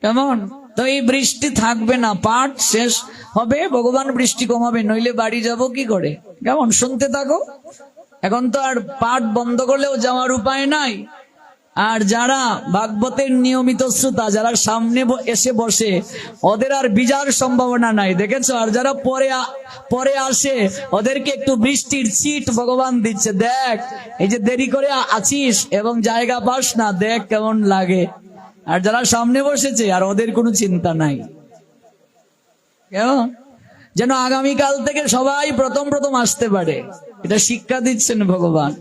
কেমন? তো এই বৃষ্টি থাকবে না, পাঠ শেষ হবে, ভগবান বৃষ্টি কমাবে, নইলে বাড়ি যাব কি করে। কেমন? শুনতে থাকো। এখন তো আর পাঠ বন্ধ করলেও যাওয়ার উপায় নাই। আর যারা ভাগবতের নিয়মিত শ্রোতা, যারা সামনে এসে বসে, ওদের আর বিজার সম্ভাবনা নাই, দেখেছো? আর যারা পরে আসে, ওদেরকে একটু বৃষ্টির ছিট ভগবান দিচ্ছে। দেখ, এই যে দেরি করে আছিস এবং জায়গা পাস না, দেখ কেমন লাগে। আর যারা সামনে বসেছে, আর ওদের কোনো চিন্তা নাই। কেমন? যেন আগামীকাল থেকে সবাই প্রথম আসতে পারে, এটা শিক্ষা দিচ্ছেন ভগবান।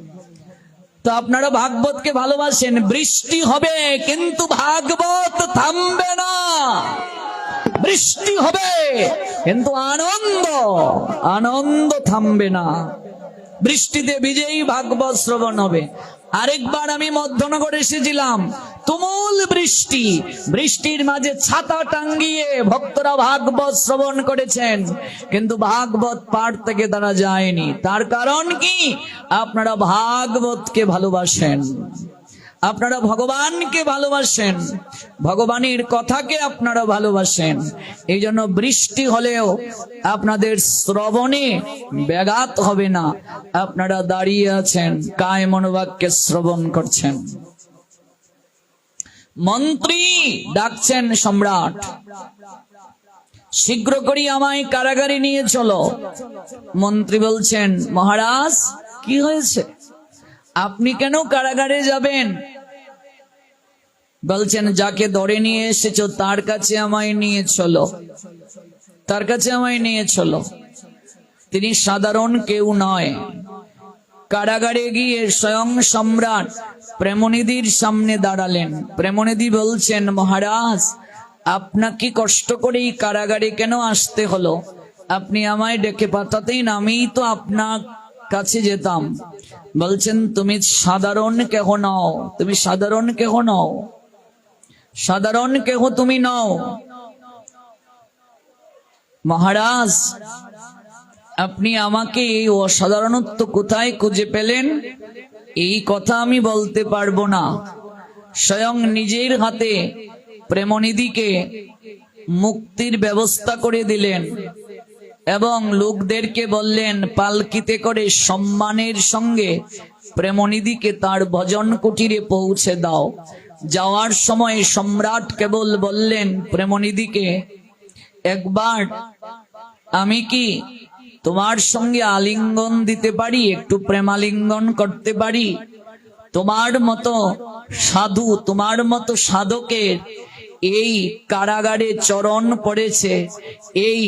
তো আপনারা ভাগবতকে ভালোবাসেন। বৃষ্টি হবে কিন্তু ভাগবত থামবে না। বৃষ্টি হবে কিন্তু আনন্দ থামবে না। বৃষ্টিতে বিজয়ী ভাগবত শ্রবণ হবে। আরেকবার আমি মধ্যনগর এসেছিলাম, তুমুল বৃষ্টি, বৃষ্টির মাঝে ছাতা টাঙ্গিয়ে ভক্তরা ভাগবত শ্রবণ করেছেন, কিন্তু ভাগবত পাঠ থেকে তারা যায়নি। তার কারণ কি? আপনারা ভাগবতকে ভালোবাসেন, আপনারা ভগবানকে ভালোবাসেন, ভগবানের কথাকে আপনারা ভালোবাসেন। এই জন্য বৃষ্টি হলেও আপনাদের শ্রবণে ব্যাঘাত হবে না। আপনারা দাঁড়িয়ে আছেন, কায় মনোবাক্যে শ্রবণ করছেন। মন্ত্রী ডাকছেন সম্রাট, শীঘ্র করি আমায় কারাগারে নিয়ে চলো। মন্ত্রী বলছেন, মহারাজ কি হয়েছে, আপনি কেন কারাগারে যাবেন? বলছেন, যাকে ধরে নিয়ে এসেছো তার কাছে আমায় নিয়ে চলো, তার কাছে আমায় নিয়ে চলো। তিনি সাধারণ কেউ নয়। কারাগারে গিয়ে স্বয়ং সম্রাট প্রেমনিধির সামনে দাঁড়ালেন। প্রেমনিধি বলছেন, মহারাজ আপনাকে কষ্ট করে এই কারাগারে কেন আসতে হলো? আপনি আমায় ডেকে পাঠাতেন, আমিই তো আপনার কাছে যেতাম। বলছেন, তুমি সাধারণ কেহ নও, তুমি সাধারণ কেহ নও, সাধারণ কেহ তুমি নও। মহারাজ আপনি আমাকে এই অসাধারণত্ব কোথায় খুঁজে পেলেন এই কথা আমি বলতে পারবো না। স্বয়ং নিজের হাতে প্রেমনিধিকে মুক্তির ব্যবস্থা করে দিলেন এবং লোকদেরকে বললেন, পালকিতে করে সম্মানের সঙ্গে প্রেমনিধিকে তার ভজন কুটিরে পৌঁছে দাও। যাওয়ার সময় সম্রাট কেবল বললেন প্রেমনিধিকে, আমি কি তোমার সঙ্গে আলিঙ্গন দিতে পারি, একটু প্রেমালিঙ্গন করতে পারি? তোমার মতো সাধু, তোমার মতো সাধকের এই কারাগারে চরণ পড়েছে, এই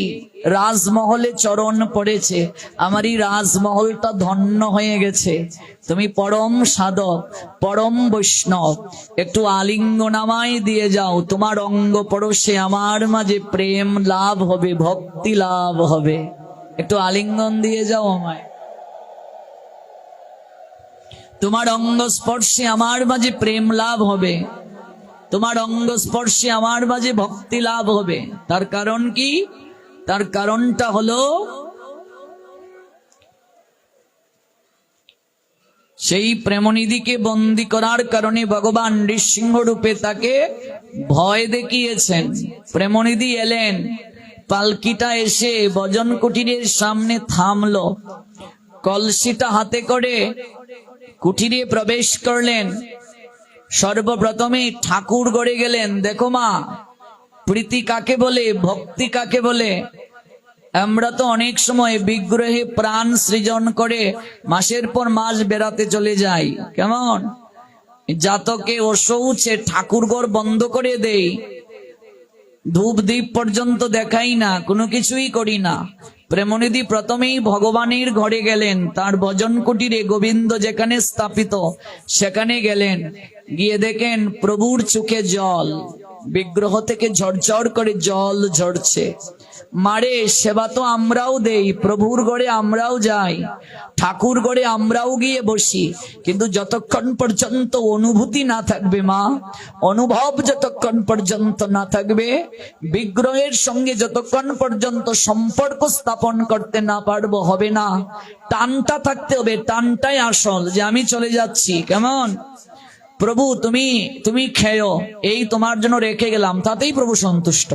রাজমহলে চরণ পড়েছে, আমার এই রাজমহলটা ধন্য হয়ে গেছে। তুমি পরম সাধক, পরম বৈষ্ণব, একটু আলিঙ্গন আমায় দিয়ে যাও। তোমার অঙ্গ পরশে আমার মাঝে প্রেম লাভ হবে, ভক্তি লাভ হবে। একটু আলিঙ্গন দিয়ে যাও আমায়। তোমার অঙ্গ স্পর্শে আমার মাঝে প্রেম লাভ হবে, তোমার অঙ্গ স্পর্শে আমার মাঝে ভক্তি লাভ হবে। তার কারণ কি? তার কারণটা হলো সেই প্রেমনিধিকে বন্দী করার কারণে ভগবান নৃসিংহ রূপে তাকে ভয় দেখিয়েছেন। প্রেমনিধি এলেন, পালকিটা এসে ভজন কুটিরের সামনে থামলো, কলসিটা হাতে করে কুটিরে প্রবেশ করলেন। সর্বপ্রথমে ঠাকুর গড়ে গেলেন। দেখো মা, প্রীতি কাকে বলে, ভক্তি কাকে বলে? আমরা তো অনেক সময় বিগ্রহে প্রাণ সৃজন করে মাসের পর মাস বেড়াতে চলে যাই। কেমন জাতকে অশৌচে ঠাকুরঘর বন্ধ করে দেই, ধূপ দ্বীপ পর্যন্ত দেখাই না, কোনো কিছুই করি না। প্রেমনিধি প্রথমেই ভগবানের ঘরে গেলেন, তার ভজন কুটিরে গোবিন্দ যেখানে স্থাপিত সেখানে গেলেন। গিয়ে দেখেন প্রভুর চোখে জল, বিগ্রহ থেকে ঝরঝর করে জল ঝরছে। মারে সেবা তো আমরাও দেই, প্রভুর ঘরে আমরাও যাই, ঠাকুর ঘরে আমরাও গিয়ে বসি, কিন্তু যতক্ষণ পর্যন্ত অনুভূতি না থাকবে মা, অনুভব যতক্ষণ পর্যন্ত না থাকবে, বিগ্রহের সঙ্গে যতক্ষণ পর্যন্ত সম্পর্ক স্থাপন করতে না পারবো হবে না। টানটা থাকতে হবে, টানটাই আসল, যে আমি চলে যাচ্ছি। কেমন প্রভু তুমি খেয়ো, এই তোমার জন্য রেখে গেলাম, তাতেই প্রভু সন্তুষ্ট।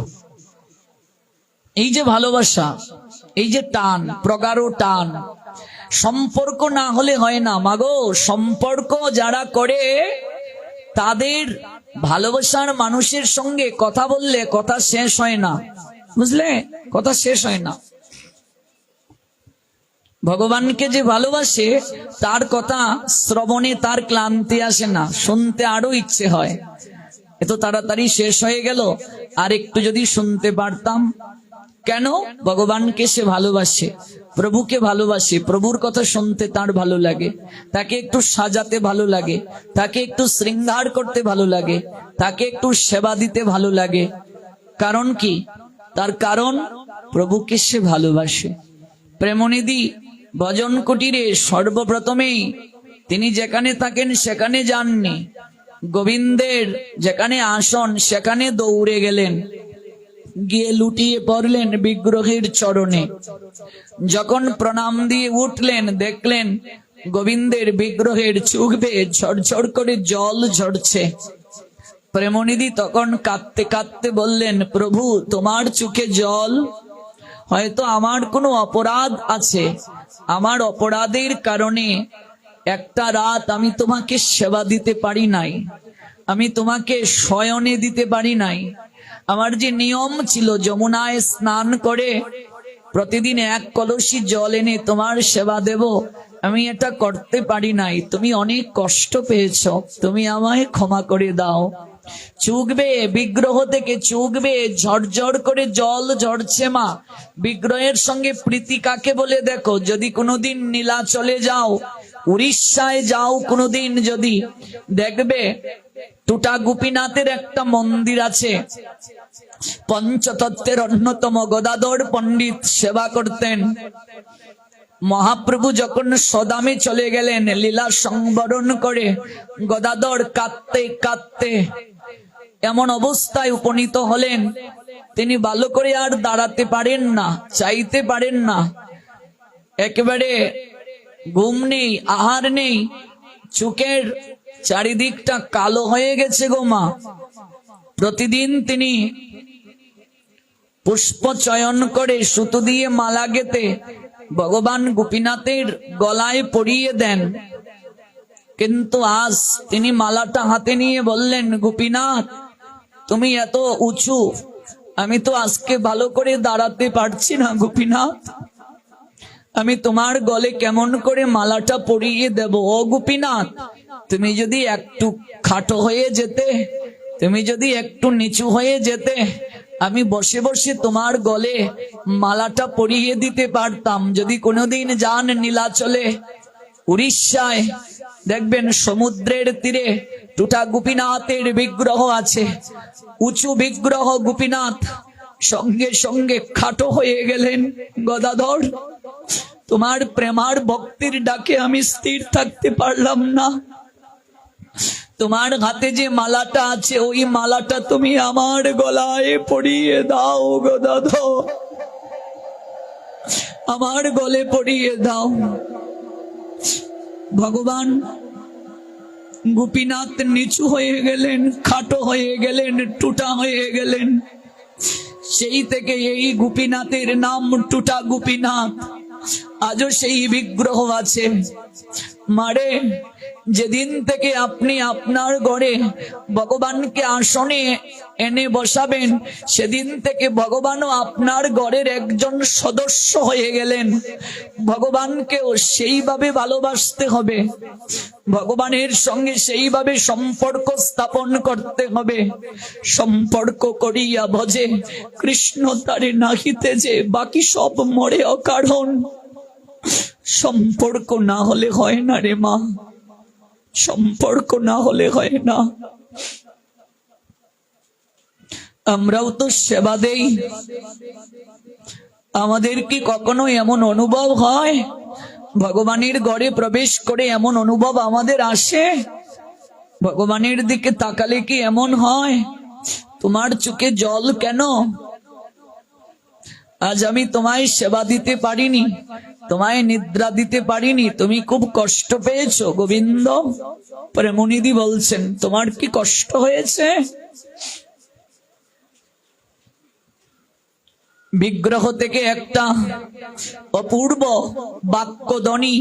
এই যে ভালোবাসা, এই যে টান, প্রগাঢ় টান, সম্পর্ক না হলে হয় না মাগো। সম্পর্ক যারা করে তাদের ভালোবাসার মানুষের সঙ্গে কথা বললে কথা শেষ হয় না, বুঝলে, কথা শেষ হয় না। ভগবানকে যে ভালোবাসে তার কথা শ্রবণে তার ক্লান্তি আসে না, শুনতে আরো ইচ্ছে হয়। এত তাড়াতাড়ি শেষ হয়ে গেল, আর একটু যদি শুনতে পারতাম। কেন? ভগবানকে সে ভালোবাসে, প্রভুকে ভালোবাসে, প্রভুর কথা শুনতে তার ভালো লাগে, তাকে একটু সাজাতে ভালো লাগে, তাকে একটু শৃঙ্গার করতে ভালো লাগে, তাকে একটু সেবা দিতে ভালো লাগে। কারণ কি? তার কারণ প্রভুকে সে ভালোবাসে। প্রেমনিধি ভজন কুটিরে সর্বপ্রথমেই তিনি যেখানে থাকেন সেখানে যাননি, গোবিন্দের যেখানে আসন সেখানে দৌড়ে গেলেন, গিয়ে লুটিয়ে পড়লেন বিগ্রহের চরণে। যখন প্রণাম দিয়ে উঠলেন, দেখলেন গোবিন্দের বিগ্রহের চোখ বেয়ে ঝরঝর করে জল ঝরছে। প্রেমনিধি তখন কাঁদতে কাঁদতে বললেন, প্রভু তোমার চোখে জল, হয়তো আমার কোনো অপরাধ আছে, আমার অপরাধের কারণে একটা রাত আমি তোমাকে সেবা দিতে পারি নাই, আমি তোমাকে শয়নে দিতে পারি নাই। আমার যে নিয়ম ছিল যমুনায় স্নান করে প্রতিদিন এক কলসি জল এনে তোমার সেবা দেব, আমি এটা করতে পারি নাই। তুমি অনেক কষ্ট পেয়েছ, তুমি আমায় ক্ষমা করে দাও। চুকবে বিগ্রহ থেকে, চুকবে ঝরঝর করে জল ঝরছে মা। বিগ্রহের সঙ্গে প্রীতি কাকে বলে দেখো। যদি কোনোদিন নীলাচলে যাও, উড়িষ্যায় যাও কোনোদিন, যদি দেখবে টুটা গোপীনাথের একটা মন্দির আছে, পঞ্চতত্ত্বের অন্যতম গদাধর পণ্ডিত সেবা করতেন। মহাপ্রভু যখন সদামে চলে গেলেন লীলা সংবরণ করে, গদাধর কাঁদতে কাঁদতে এমন অবস্থায় উপনীত হলেন, তিনি ভালো করে আর দাঁড়াতে পারেন না, চাইতে পারেন না, একেবারে ঘুম নেই, আহার নেই, চোখের চারিদিকটা কালো হয়ে গেছে গো মা। প্রতিদিন তিনি পুষ্প চয়ন করে সুতো দিয়ে মালা গেঁথে ভগবান গোপীনাথের গলায় পরিয়ে দেন, কিন্তু আজ তিনি মালাটা হাতে নিয়ে বললেন, গোপীনাথ তুমি এত উঁচু, আমি তো আজকে ভালো করে দাঁড়াতে পারছি না গোপীনাথ, আমি তোমার গলে কেমন করে মালাটা পরিয়ে দেব। ও গোপীনাথ, তুমি যদি একটু খাটো হয়ে যেতে, তুমি যদি একটু নিচু হয়ে যেতে, আমি বসে বসে তোমার গলে মালাটা পরিয়ে দিতে পারতাম। যদি কোনোদিন যান নীলাচলে, উড়িষ্যায়, দেখবেন সমুদ্রের তীরে টুটা গোপীনাথের বিগ্রহ আছে, উঁচু বিগ্রহ গোপীনাথ, সঙ্গে সঙ্গে খাটো হয়ে গেলেন। গদাধর, তোমার প্রেমার ভক্তির ডাকে আমি স্থির থাকতে পারলাম না। তোমার হাতে যে মালাটা আছে, ওই মালাটা তুমি আমার গলায় পরিয়ে দাও গদাধর, আমার গলে পরিয়ে দাও। ভগবান গোপীনাথ নিচু হয়ে গেলেন, খাটো হয়ে গেলেন, টুটা হয়ে গেলেন। সেই থেকে এই গোপীনাথের নাম টুটা গোপীনাথ। আজও সেই বিগ্রহ আছে। মারে, যেদিন থেকে আপনি আপনার ঘরে ভগবানকে আসনে এনে বসাবেন, সেদিন থেকে ভগবানও আপনার ঘরের একজন সদস্য হয়ে গেলেন। ভগবানকেও সেইভাবে ভালোবাসতে হবে, ভগবানের সঙ্গে সেইভাবে সম্পর্ক স্থাপন করতে হবে। সম্পর্ক করিয়া ভজে কৃষ্ণ তারে নাহিতে, যে বাকি সব মরে অকারণ। সম্পর্ক না হলে হয় না রে মা, সম্পর্ক না হলে হয় না। আমরাও তো সেবা দেই, আমাদের কি কখনো এমন অনুভব হয়, ভগবানের ঘরে প্রবেশ করে এমন অনুভব আমাদের আসে? ভগবানের দিকে তাকালে কি এমন হয়? তোমার চোখে জল কেন? আজ আমি তোমায় সেবা দিতে পারিনি, তোমায় নিদ্রা দিতে পারিনি, তুমি খুব কষ্ট পেয়েছো গোবিন্দ। পরে মুনিদি বলছেন, তোমার কি কষ্ট হয়েছে? বিগ্রহ থেকে একটা অপূর্ব বাক্যধ্বনি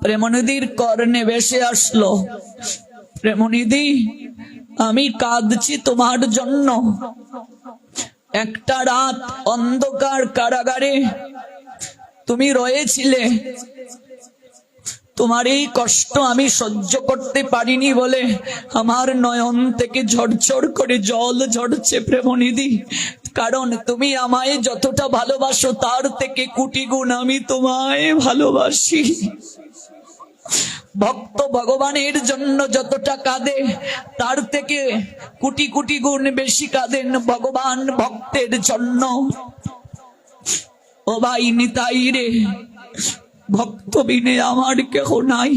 প্রেমনিধির কর্ণে ভেসে আসলো। প্রেমনিধি, আমি কাঁদছি তোমার জন্য। একটা রাত অন্ধকার কারাগারে তুমি রয়েছিলে, তোমার এই কষ্ট আমি সহ্য করতে পারিনি বলে আমার নয়ন থেকে ঝরঝর করে জল ঝরছে প্রেমনিধি। কারণ তুমি আমায় যতটা ভালোবাসো, তার থেকে কোটি গুণ আমি তোমায় ভালোবাসি। ভক্ত ভগবানের জন্য যতটা কাঁদে, তার থেকে কোটি কোটি গুণ বেশি কাঁদেন ভগবান ভক্তের জন্য। ও ভাই নিতাই রে, ভক্ত বিনে আমার কেহ নাই।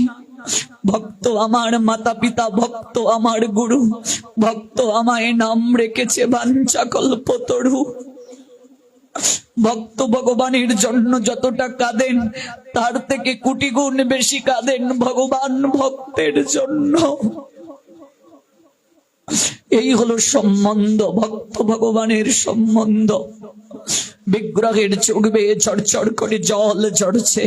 ভক্ত আমার মাতা পিতা, ভক্ত আমার গুরু, ভক্ত আমায় নাম রেখেছে বাঞ্ছা কল্পতরু। ভক্ত ভগবানের জন্য যতটা কাঁদেন, তার থেকে কোটি গুণ বেশি কাঁদেন ভগবান ভক্তের জন্য। এই হলো সম্বন্ধ, ভক্ত ভগবানের সম্বন্ধ। বিগ্রহের চোখ বেয়ে চড়চড় করে জল ঝরছে।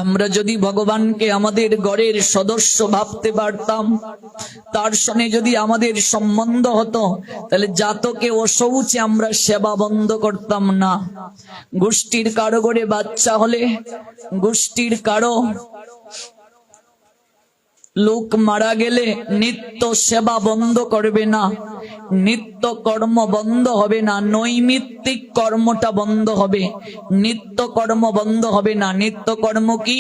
আমরা যদি ভগবানকে আমাদের ঘরের সদস্য ভাবতে পারতাম, তার সঙ্গে যদি আমাদের সম্বন্ধ হতো, তাহলে জাতকে ও শৌচে আমরা সেবা বন্ধ করতাম না। গোষ্ঠীর কারো ঘরে বাচ্চা হলে, গোষ্ঠীর কারো লোক মারা গেলে নিত্য সেবা বন্ধ করবে না, নিত্য কর্ম বন্ধ হবে না, নৈমিত্তিক কর্মটা বন্ধ হবে, নিত্য কর্ম বন্ধ হবে না। নিত্য কর্ম কি?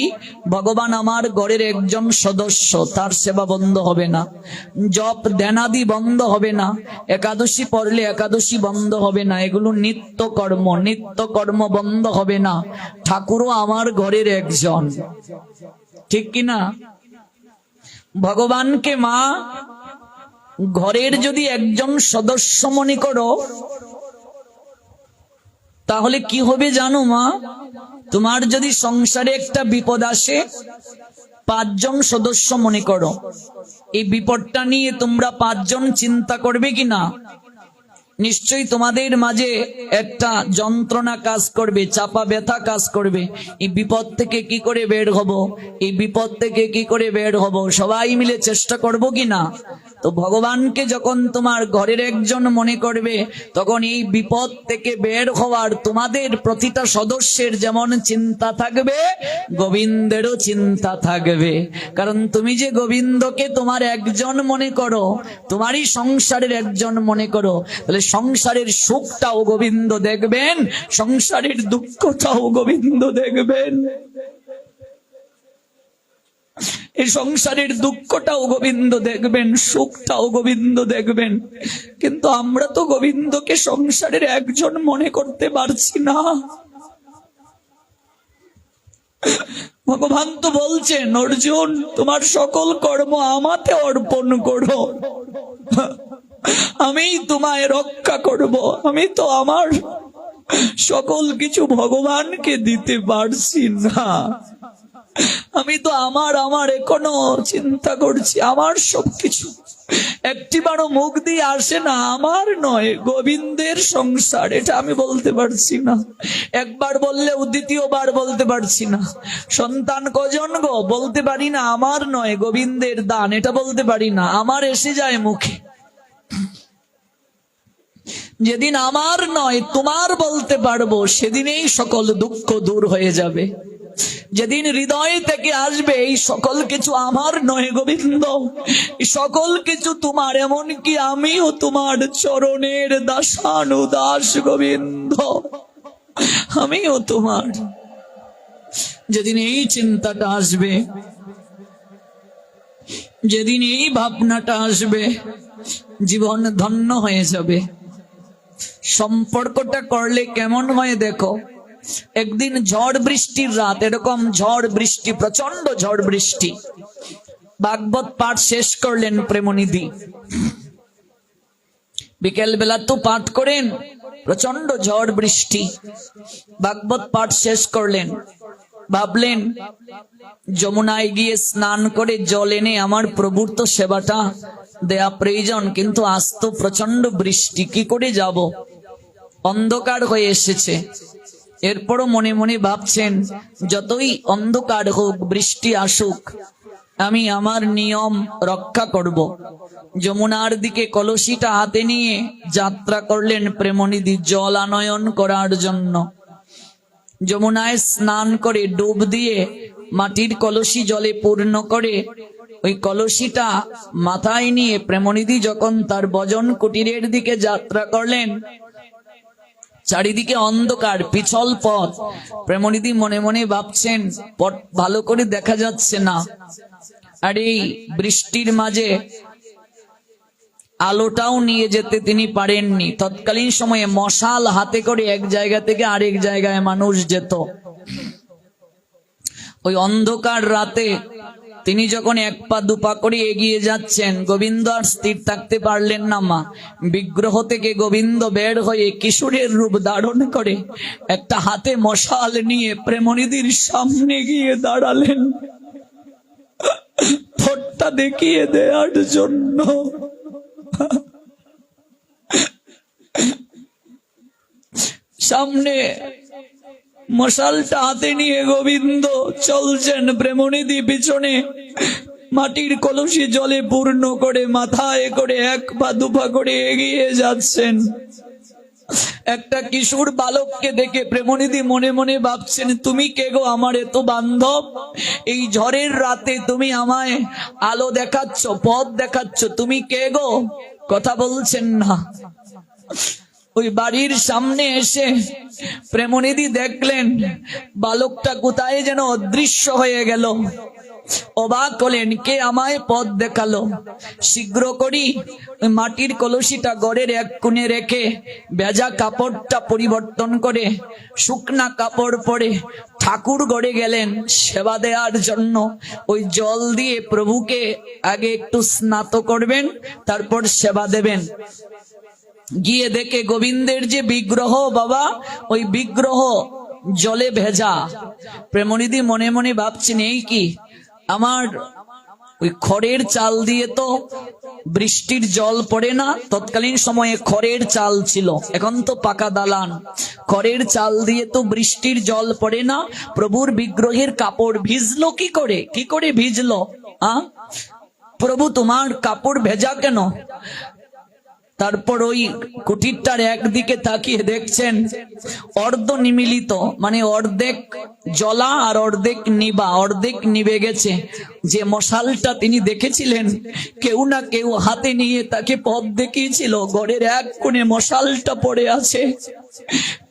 ভগবান আমার ঘরের একজন সদস্য, তার সেবা বন্ধ হবে না। জপ ধ্যানাদি বন্ধ হবে না, একাদশী পড়লে একাদশী বন্ধ হবে না, এগুলো নিত্য কর্ম, নিত্য কর্ম বন্ধ হবে না। ঠাকুরও আমার ঘরের একজন, ঠিক কিনা? ভগবানকে মা ঘরের যদি একজন সদস্য মনে করো, তাহলে কি হবে জানো মা? তোমার যদি সংসারে একটা বিপদ আসে, 5 জন সদস্য মনে করো, এই বিপদটা নিয়ে তোমরা 5 জন চিন্তা করবে কিনা? নিশ্চয়ই তোমাদের মাঝে একটা যন্ত্রণা কাজ করবে, চাপা ব্যথা কাজ করবে। এই বিপদ থেকে কি করে বের হব, এই বিপদ থেকে কি করে বের হব, সবাই মিলে চেষ্টা করব কিনা? তো ভগবানকে যখন তোমার ঘরের একজন মনে করবে, তখন এই বিপদ থেকে বের হওয়ার তোমাদের প্রতিটা সদস্যের যেমন চিন্তা থাকবে, গোবিন্দেরও চিন্তা থাকবে। কারণ তুমি যে গোবিন্দকে তোমার একজন মনে করো, তোমারই সংসারের একজন মনে করো, তাহলে সংসারের সুখটাও গোবিন্দ দেখবেন, সংসারের দুঃখটাও গোবিন্দ দেখবেন, এই সংসারের দুঃখটাও গোবিন্দ দেখবেন, সুখটাও গোবিন্দ দেখবেন। কিন্তু আমরা তো গোবিন্দকে সংসারের একজন মনে করতে পারছি না। ভগবান তো বলছেন, অর্জুন তোমার সকল কর্ম আমাতে অর্পণ করো, আমি তোমায় রক্ষা করব। আমি তো আমার সকল কিছু ভগবানকে দিতে পারছি না, আমি তো আমার এখনো চিন্তা করছি, আমার সবকিছু একটিবারও মুখ দিয়ে আসে না আমার নয়, গোবিন্দের সংসার, এটা আমি বলতে পারছি না। একবার বললেও দ্বিতীয়বার বলতে পারছি না। সন্তান কজন গো, বলতে পারি না, আমার নয়, গোবিন্দের দান, এটা বলতে পারি না, আমার এসে যায় মুখে। যেদিন আমার নয় তোমার বলতে পারবো, সেদিনেই সকল দুঃখ দূর হয়ে যাবে। যেদিন হৃদয় থেকে আসবে এই সকল কিছু আমার নয় গোবিন্দ, এই সকল কিছু তোমার, এমনকি আমিও তোমার চরণের দাসানুদাস গোবিন্দ, আমিও তোমার, যেদিন এই চিন্তাটা আসবে, যেদিন এই ভাবনাটা আসবে, জীবন ধন্য হয়ে যাবে। সম্পর্কটা করলে কেমন হয় দেখো, একদিন ঝড় বৃষ্টির রাত, এরকম ঝড় বৃষ্টি, প্রচন্ড ঝড় বৃষ্টি, ভাগবত পাঠ শেষ করলেন প্রেমনিধি, বিকেল বেলা তো পাঠ করেন, প্রচন্ড ঝড় বৃষ্টি, ভাগবত পাঠ শেষ করলেন, ভাবলেন যমুনায় গিয়ে স্নান করে জল এনে আমার প্রভুর তো সেবাটা দেয়া প্রয়োজন, কিন্তু আজ তো প্রচন্ড বৃষ্টি, কি করে যাব, অন্ধকার হয়ে এসেছে। এরপরও মনে মনে ভাবছেন, যতই অন্ধকার হোক, বৃষ্টি আসুক, আমি আমার নিয়ম রক্ষা করব। যমুনার দিকে কলসিটা হাতে নিয়ে যাত্রা করলেন প্রেমনিধি জল আনয়ন করার জন্য। যমুনায় স্নান করে ডুব দিয়ে মাটির কলসি জলে পূর্ণ করে ওই কলসিটা মাথায় নিয়ে প্রেমনিধি যখন তার ভজন কুটিরের দিকে যাত্রা করলেন, চারিদিকে অন্ধকার, পিছল পথ। প্রেমনিধি মনে মনে ভাবছেন, পথ ভালো করে দেখা যাচ্ছে না, আর এই বৃষ্টির মাঝে আলোটাও নিয়ে যেতে তিনি পারেননি। তৎকালীন সময়ে মশাল হাতে করে এক জায়গা থেকে আরেক জায়গায় মানুষ যেত। ওই অন্ধকার রাতে তিনি যখন এক পা দুপা করে এগিয়ে যাচ্ছেন, গোবিন্দ আর স্থির থাকতে পারলেন না। মা বিগ্রহ থেকে গোবিন্দ বের হয়ে কিশোরের রূপ ধারণ করে একটা হাতে মশাল নিয়ে প্রেমনিধির সামনে গিয়ে দাঁড়ালেন, ঠোঁটটা দেখিয়ে দেওয়ার জন্য। সামনে মশালটা হাতে নিয়ে গোবিন্দ চলছেন, প্রেমনিধি পিছনে মাটির কলসি জলে পূর্ণ করে মাথায় করে এক পা দুপা করে এগিয়ে যাচ্ছেন। একটা কিশোর বালককে দেখে প্রেমনিধি মনে মনে ভাবছেন, তুমি কে গো আমার এত বান্ধব, এই ঝড়ের রাতে তুমি আমায় আলো দেখাচ্ছ, পথ দেখাচ্ছ, তুমি কে গো? কথা বলছেন না। ওই বাড়ির সামনে এসে প্রেমনিধি দেখলেন বালকটা কোথায় যেন অদৃশ্য হয়ে গেল। অবাক হলেন, কে আমায় পথ দেখালো? শীঘ্র করি মাটির কলসিটা ঘরের এক কোণে রেখে ভেজা কাপড়টা পরিবর্তন করে শুকনা কাপড় পরে ঠাকুর ঘরে গেলেন সেবা দেওয়ার জন্য। ওই জল দিয়ে প্রভুকে আগে একটু স্নাত করবেন, তারপর সেবা দেবেন। গিয়ে দেখে গোবিন্দের যে বিগ্রহ, বাবা ওই বিগ্রহ জলে ভেজা। প্রেমনিধি মনে মনে ভাবছেন, এই কি, আমার ওই খড়ের চাল দিয়ে তো বৃষ্টির জল পড়ে না। তৎকালীন সময়ে খড়ের চাল ছিল, এখন তো পাকা দালান। খড়ের চাল দিয়ে তো বৃষ্টির জল পড়ে না, প্রভুর বিগ্রহের কাপড় ভিজলো কি করে? কি করে ভিজলো? প্রভু তোমার কাপড় ভেজা কেন? তারপর ওই কুটিরটার একদিকে তাকিয়ে দেখছেন অর্ধ নিমিলিত, মানে অর্ধেক জ্বলা আর অর্ধেক নিবা, অর্ধেক নিভে গেছে। যে মশালটা তিনি দেখেছিলেন কেউ না কেউ হাতে নিয়ে তাকে পথ দেখিয়েছিল, ঘরের এক কোণে মশালটা পড়ে আছে।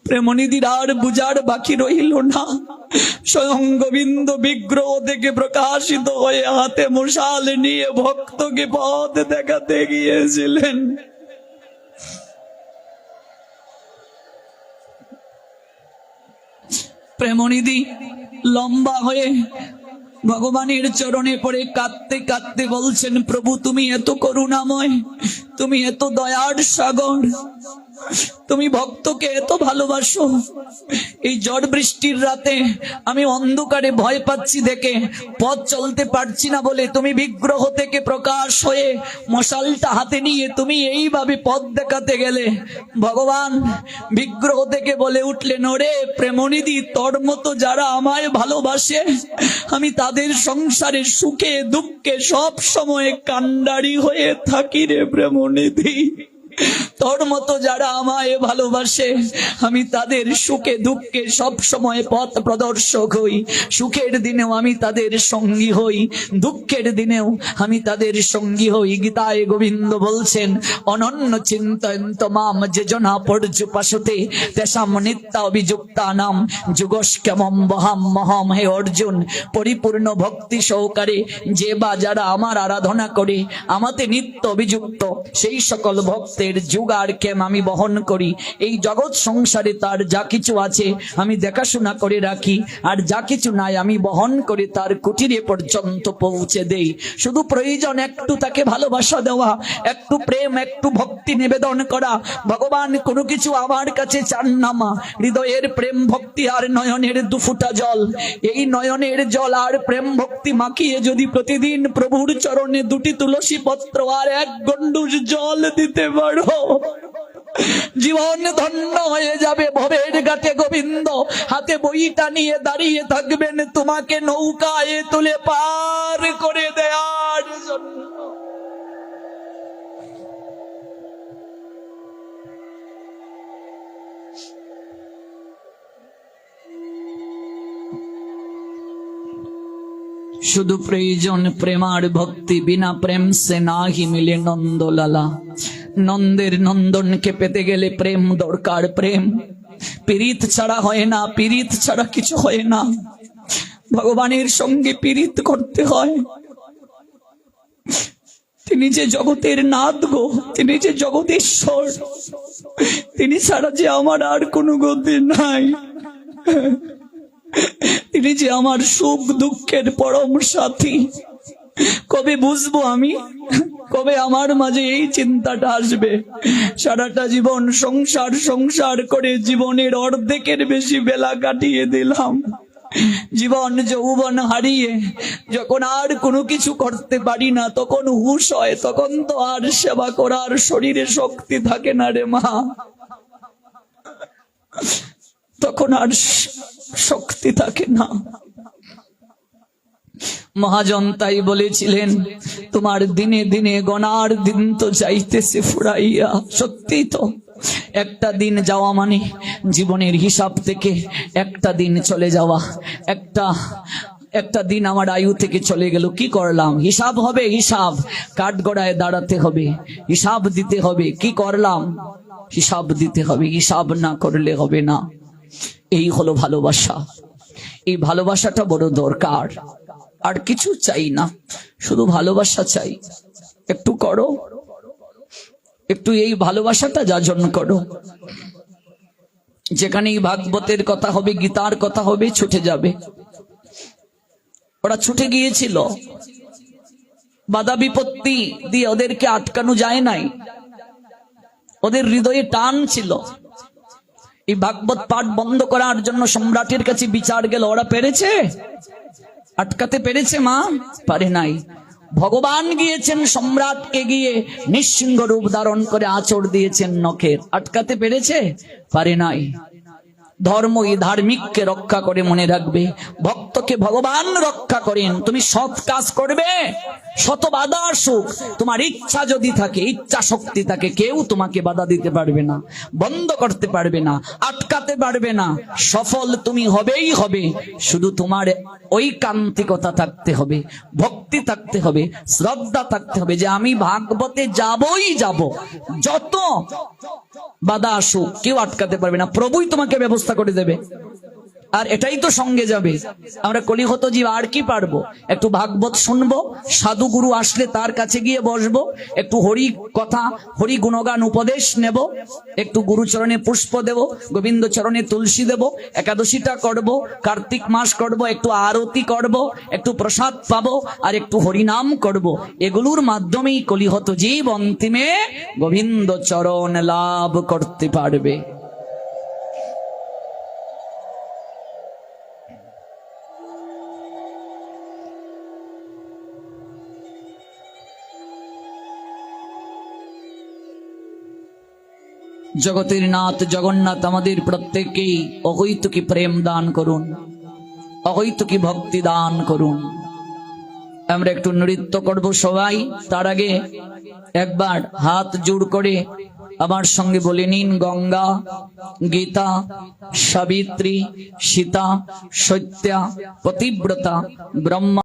প্রেমনিধির আর বুঝার বাকি রইল না, স্বয়ং গোবিন্দ বিগ্রহ থেকে প্রকাশিত হয়ে হাতে মশাল নিয়ে ভক্তকে পথ দেখাতে গিয়েছিলেন। প্রেমনিধি লম্বা হয়ে ভগবানের চরণে পড়ে কাঁদতে কাঁদতে বলছেন, প্রভু তুমি এত করুণাময়, তুমি এত দয়ার সাগর, তুমি ভক্তকে এত ভালোবাসো। এই ঝড় বৃষ্টির রাতে আমি অন্ধকারে ভয় পাচ্ছি দেখে পথ চলতে পারছি না বলে তুমি বিগ্রহ থেকে প্রকাশ হয়ে মশালটা হাতে নিয়ে তুমি এইভাবে পথ দেখাতে গেলে। ভগবান বিগ্রহ থেকে বলে উঠলেন, ওরে প্রেমনিধি, তোর মতো যারা আমায় ভালোবাসে আমি তাদের সংসারে সুখে দুঃখে সব সময় কান্ডারি হয়ে থাকি রে প্রেমনিধি। তোর মতো যারা আমায় ভালোবাসে আমি তাদের সুখে দুঃখে সব সময় পথ প্রদর্শক হই। সুখের দিনেও আমি তাদের সঙ্গী হই, দুঃখের দিনেও আমি তাদের সঙ্গী হই। গীতায় গোবিন্দ বলছেন, অনন্য চিন্তয়ন্ত মাম যেজনা পর্যুপাসতে তেষাম নিত্য অভিযুক্তানাম যুগস্ক্যমম বহাম মহম। হে অর্জুন, পরিপূর্ণ ভক্তি সহকারে যে বা যারা আমার আরাধনা করে আমাতে নিত্য অভিযুক্ত, সেই সকল ভক্তের যুগ আর কেম আমি বহন করি। এই জগৎ সংসারে তার যা কিছু আছে আমি দেখাশোনা করে রাখি, আর যা কিছু নাই আমি বহন করে তার কুটিরে পর্যন্ত পৌঁছে দেই। শুধু প্রয়োজন একটু তাকে ভালোবাসা দেওয়া, একটু প্রেম, একটু ভক্তি নিবেদন করা। ভগবান কোনো কিছু আমার কাছে চান না মা, হৃদয়ের প্রেম ভক্তি আর নয়নের দুফুটা জল। এই নয়নের জল আর প্রেম ভক্তি মাখিয়ে যদি প্রতিদিন প্রভুর চরণে দুটি তুলসী পত্র আর এক গণ্ডূষ জল দিতে পারো, জীবন ধন্য হয়ে যাবে। ভবের ঘাটে গোবিন্দ হাতে বইটা নিয়ে দাঁড়িয়ে থাকবেন তোমাকে নৌকায় তুলে পার করে দেওয়ার জন্য। শুধু প্রয়োজন প্রেমার ভক্তি, বিনা প্রেম সে নাহি মিলে নন্দলালা। নন্দের নন্দনকে পেতে গেলে প্রেম দরকার, প্রেম। পীড়িত ছাড়া হয় না, পীড়িত ছাড়া কিছু হয় না। ভগবানের সঙ্গে পীড়িত করতে হয়। তিনি যে জগতের নাথ গো, তিনি যে জগদীশ্বর, তিনি ছাড়া যে আমার আর কোনো গতি নাই। তিনি যে আমার সুখ দুঃখের পরম সাথী। কবে বুঝবো আমি, কবে আমার মাঝে এই চিন্তাটা আসবে? সারাটা জীবন সংসার সংসার করে জীবনের অর্ধেকের বেশি বেলা কাটিয়ে দিলাম। জীবন যৌবন হারিয়ে যখন আর কোনো কিছু করতে পারি না, তখন হুঁশ হয়, তখন তো আর সেবা করার শরীরে শক্তি থাকে না রে মা, তখন আর শক্তি থাকে না। মহাজন তাই বলেছিলেন, তোমার দিনে দিনে গনার দিন তো যাইতেছে ফুরাইয়া। সত্যি তো, একটা দিন যাওয়া মানে জীবনের হিসাব থেকে একটা দিন চলে যাওয়া। একটা দিন আমার আয়ু থেকে চলে গেল, কি করলাম? হিসাব হবে, হিসাব। কাঠগড়ায় দাঁড়াতে হবে, হিসাব দিতে হবে, কি করলাম? হিসাব দিতে হবে, হিসাব না করলে হবে না। এই হলো ভালোবাসা। এই ভালোবাসাটা বড় দরকার। আর কিছু চাই না, শুধু ভালোবাসা চাই। একটু করো, একটু এই ভালোবাসাটা যাজন করো। যেখানেই ভাগবতের কথা হবে, গীতার কথা হবে, ছুটে যাবে। ওরা ছুটে গিয়েছিল, বাধা বিপত্তি দিয়ে ওদেরকে আটকানো যায় নাই। ওদের হৃদয়ে টান ছিল। এই ভাগবত পাঠ বন্ধ করার জন্য সম্রাটের কাছে বিচার গেল, ওরা পেরেছে? আটকাতে পেরেছে মা? পারে নাই। ভগবান গিয়েছেন সম্রাটকে গিয়ে নৃসিংহ রূপ ধারণ করে আঁচড় দিয়েছেন নখের। আটকাতে পেরেছে? পারে নাই। ধর্মই ধার্মিককে রক্ষা করে, মনে রাখবে ভক্তকে ভগবান রক্ষা করেন। তুমি সৎ কাজ করবে, শত বাধা আসুক, তোমার ইচ্ছা যদি থাকে, ইচ্ছা শক্তি থাকে, কেউ তোমাকে বাধা দিতে পারবে না, বন্ধ করতে পারবে না, আটকাতে পারবে না। সফল তুমি হবেই হবে। শুধু তোমার ঐকান্তিকতা থাকতে হবে, ভক্তি থাকতে হবে, শ্রদ্ধা থাকতে হবে যে আমি ভাগবতে যাবই যাব। যত বাধা আসুক কেউ আটকাতে পারবে না, প্রভুই তোমাকে ব্যবস্থা করে দেবে। আর এটাই তো সঙ্গে যাবে। আমরা কলিহত জীব আর কি পারবো? একটু ভাগবত শুনবো, সাধু গুরু আসলে তার কাছে গিয়ে বসবো, একটু হরি কথা, হরি গুণগান উপদেশ নেব, একটু গুরুচরণে পুষ্প দেব, গোবিন্দ চরণে তুলসী দেব, একাদশীটা করব, কার্তিক মাস করব, একটু আরতি করব, একটু প্রসাদ পাবো, আর একটু হরিনাম করব। এগুলোর মাধ্যমেই কলিহত জীব অন্তিমে গোবিন্দ চরণ লাভ করতে পারবে। জগতের নাথ জগন্নাথ আমাদের প্রত্যেককেই অহৈতুকী প্রেম দান করুন, অহৈতুকী ভক্তি দান করুন। আমরা একটু নৃত্য করব সবাই। তার আগে একবার হাত জোড় করে আমার সঙ্গে বলে নিন, গঙ্গা, গীতা, সাবিত্রী, সীতা, সত্যা, পতিব্রতা, ব্রহ্মা।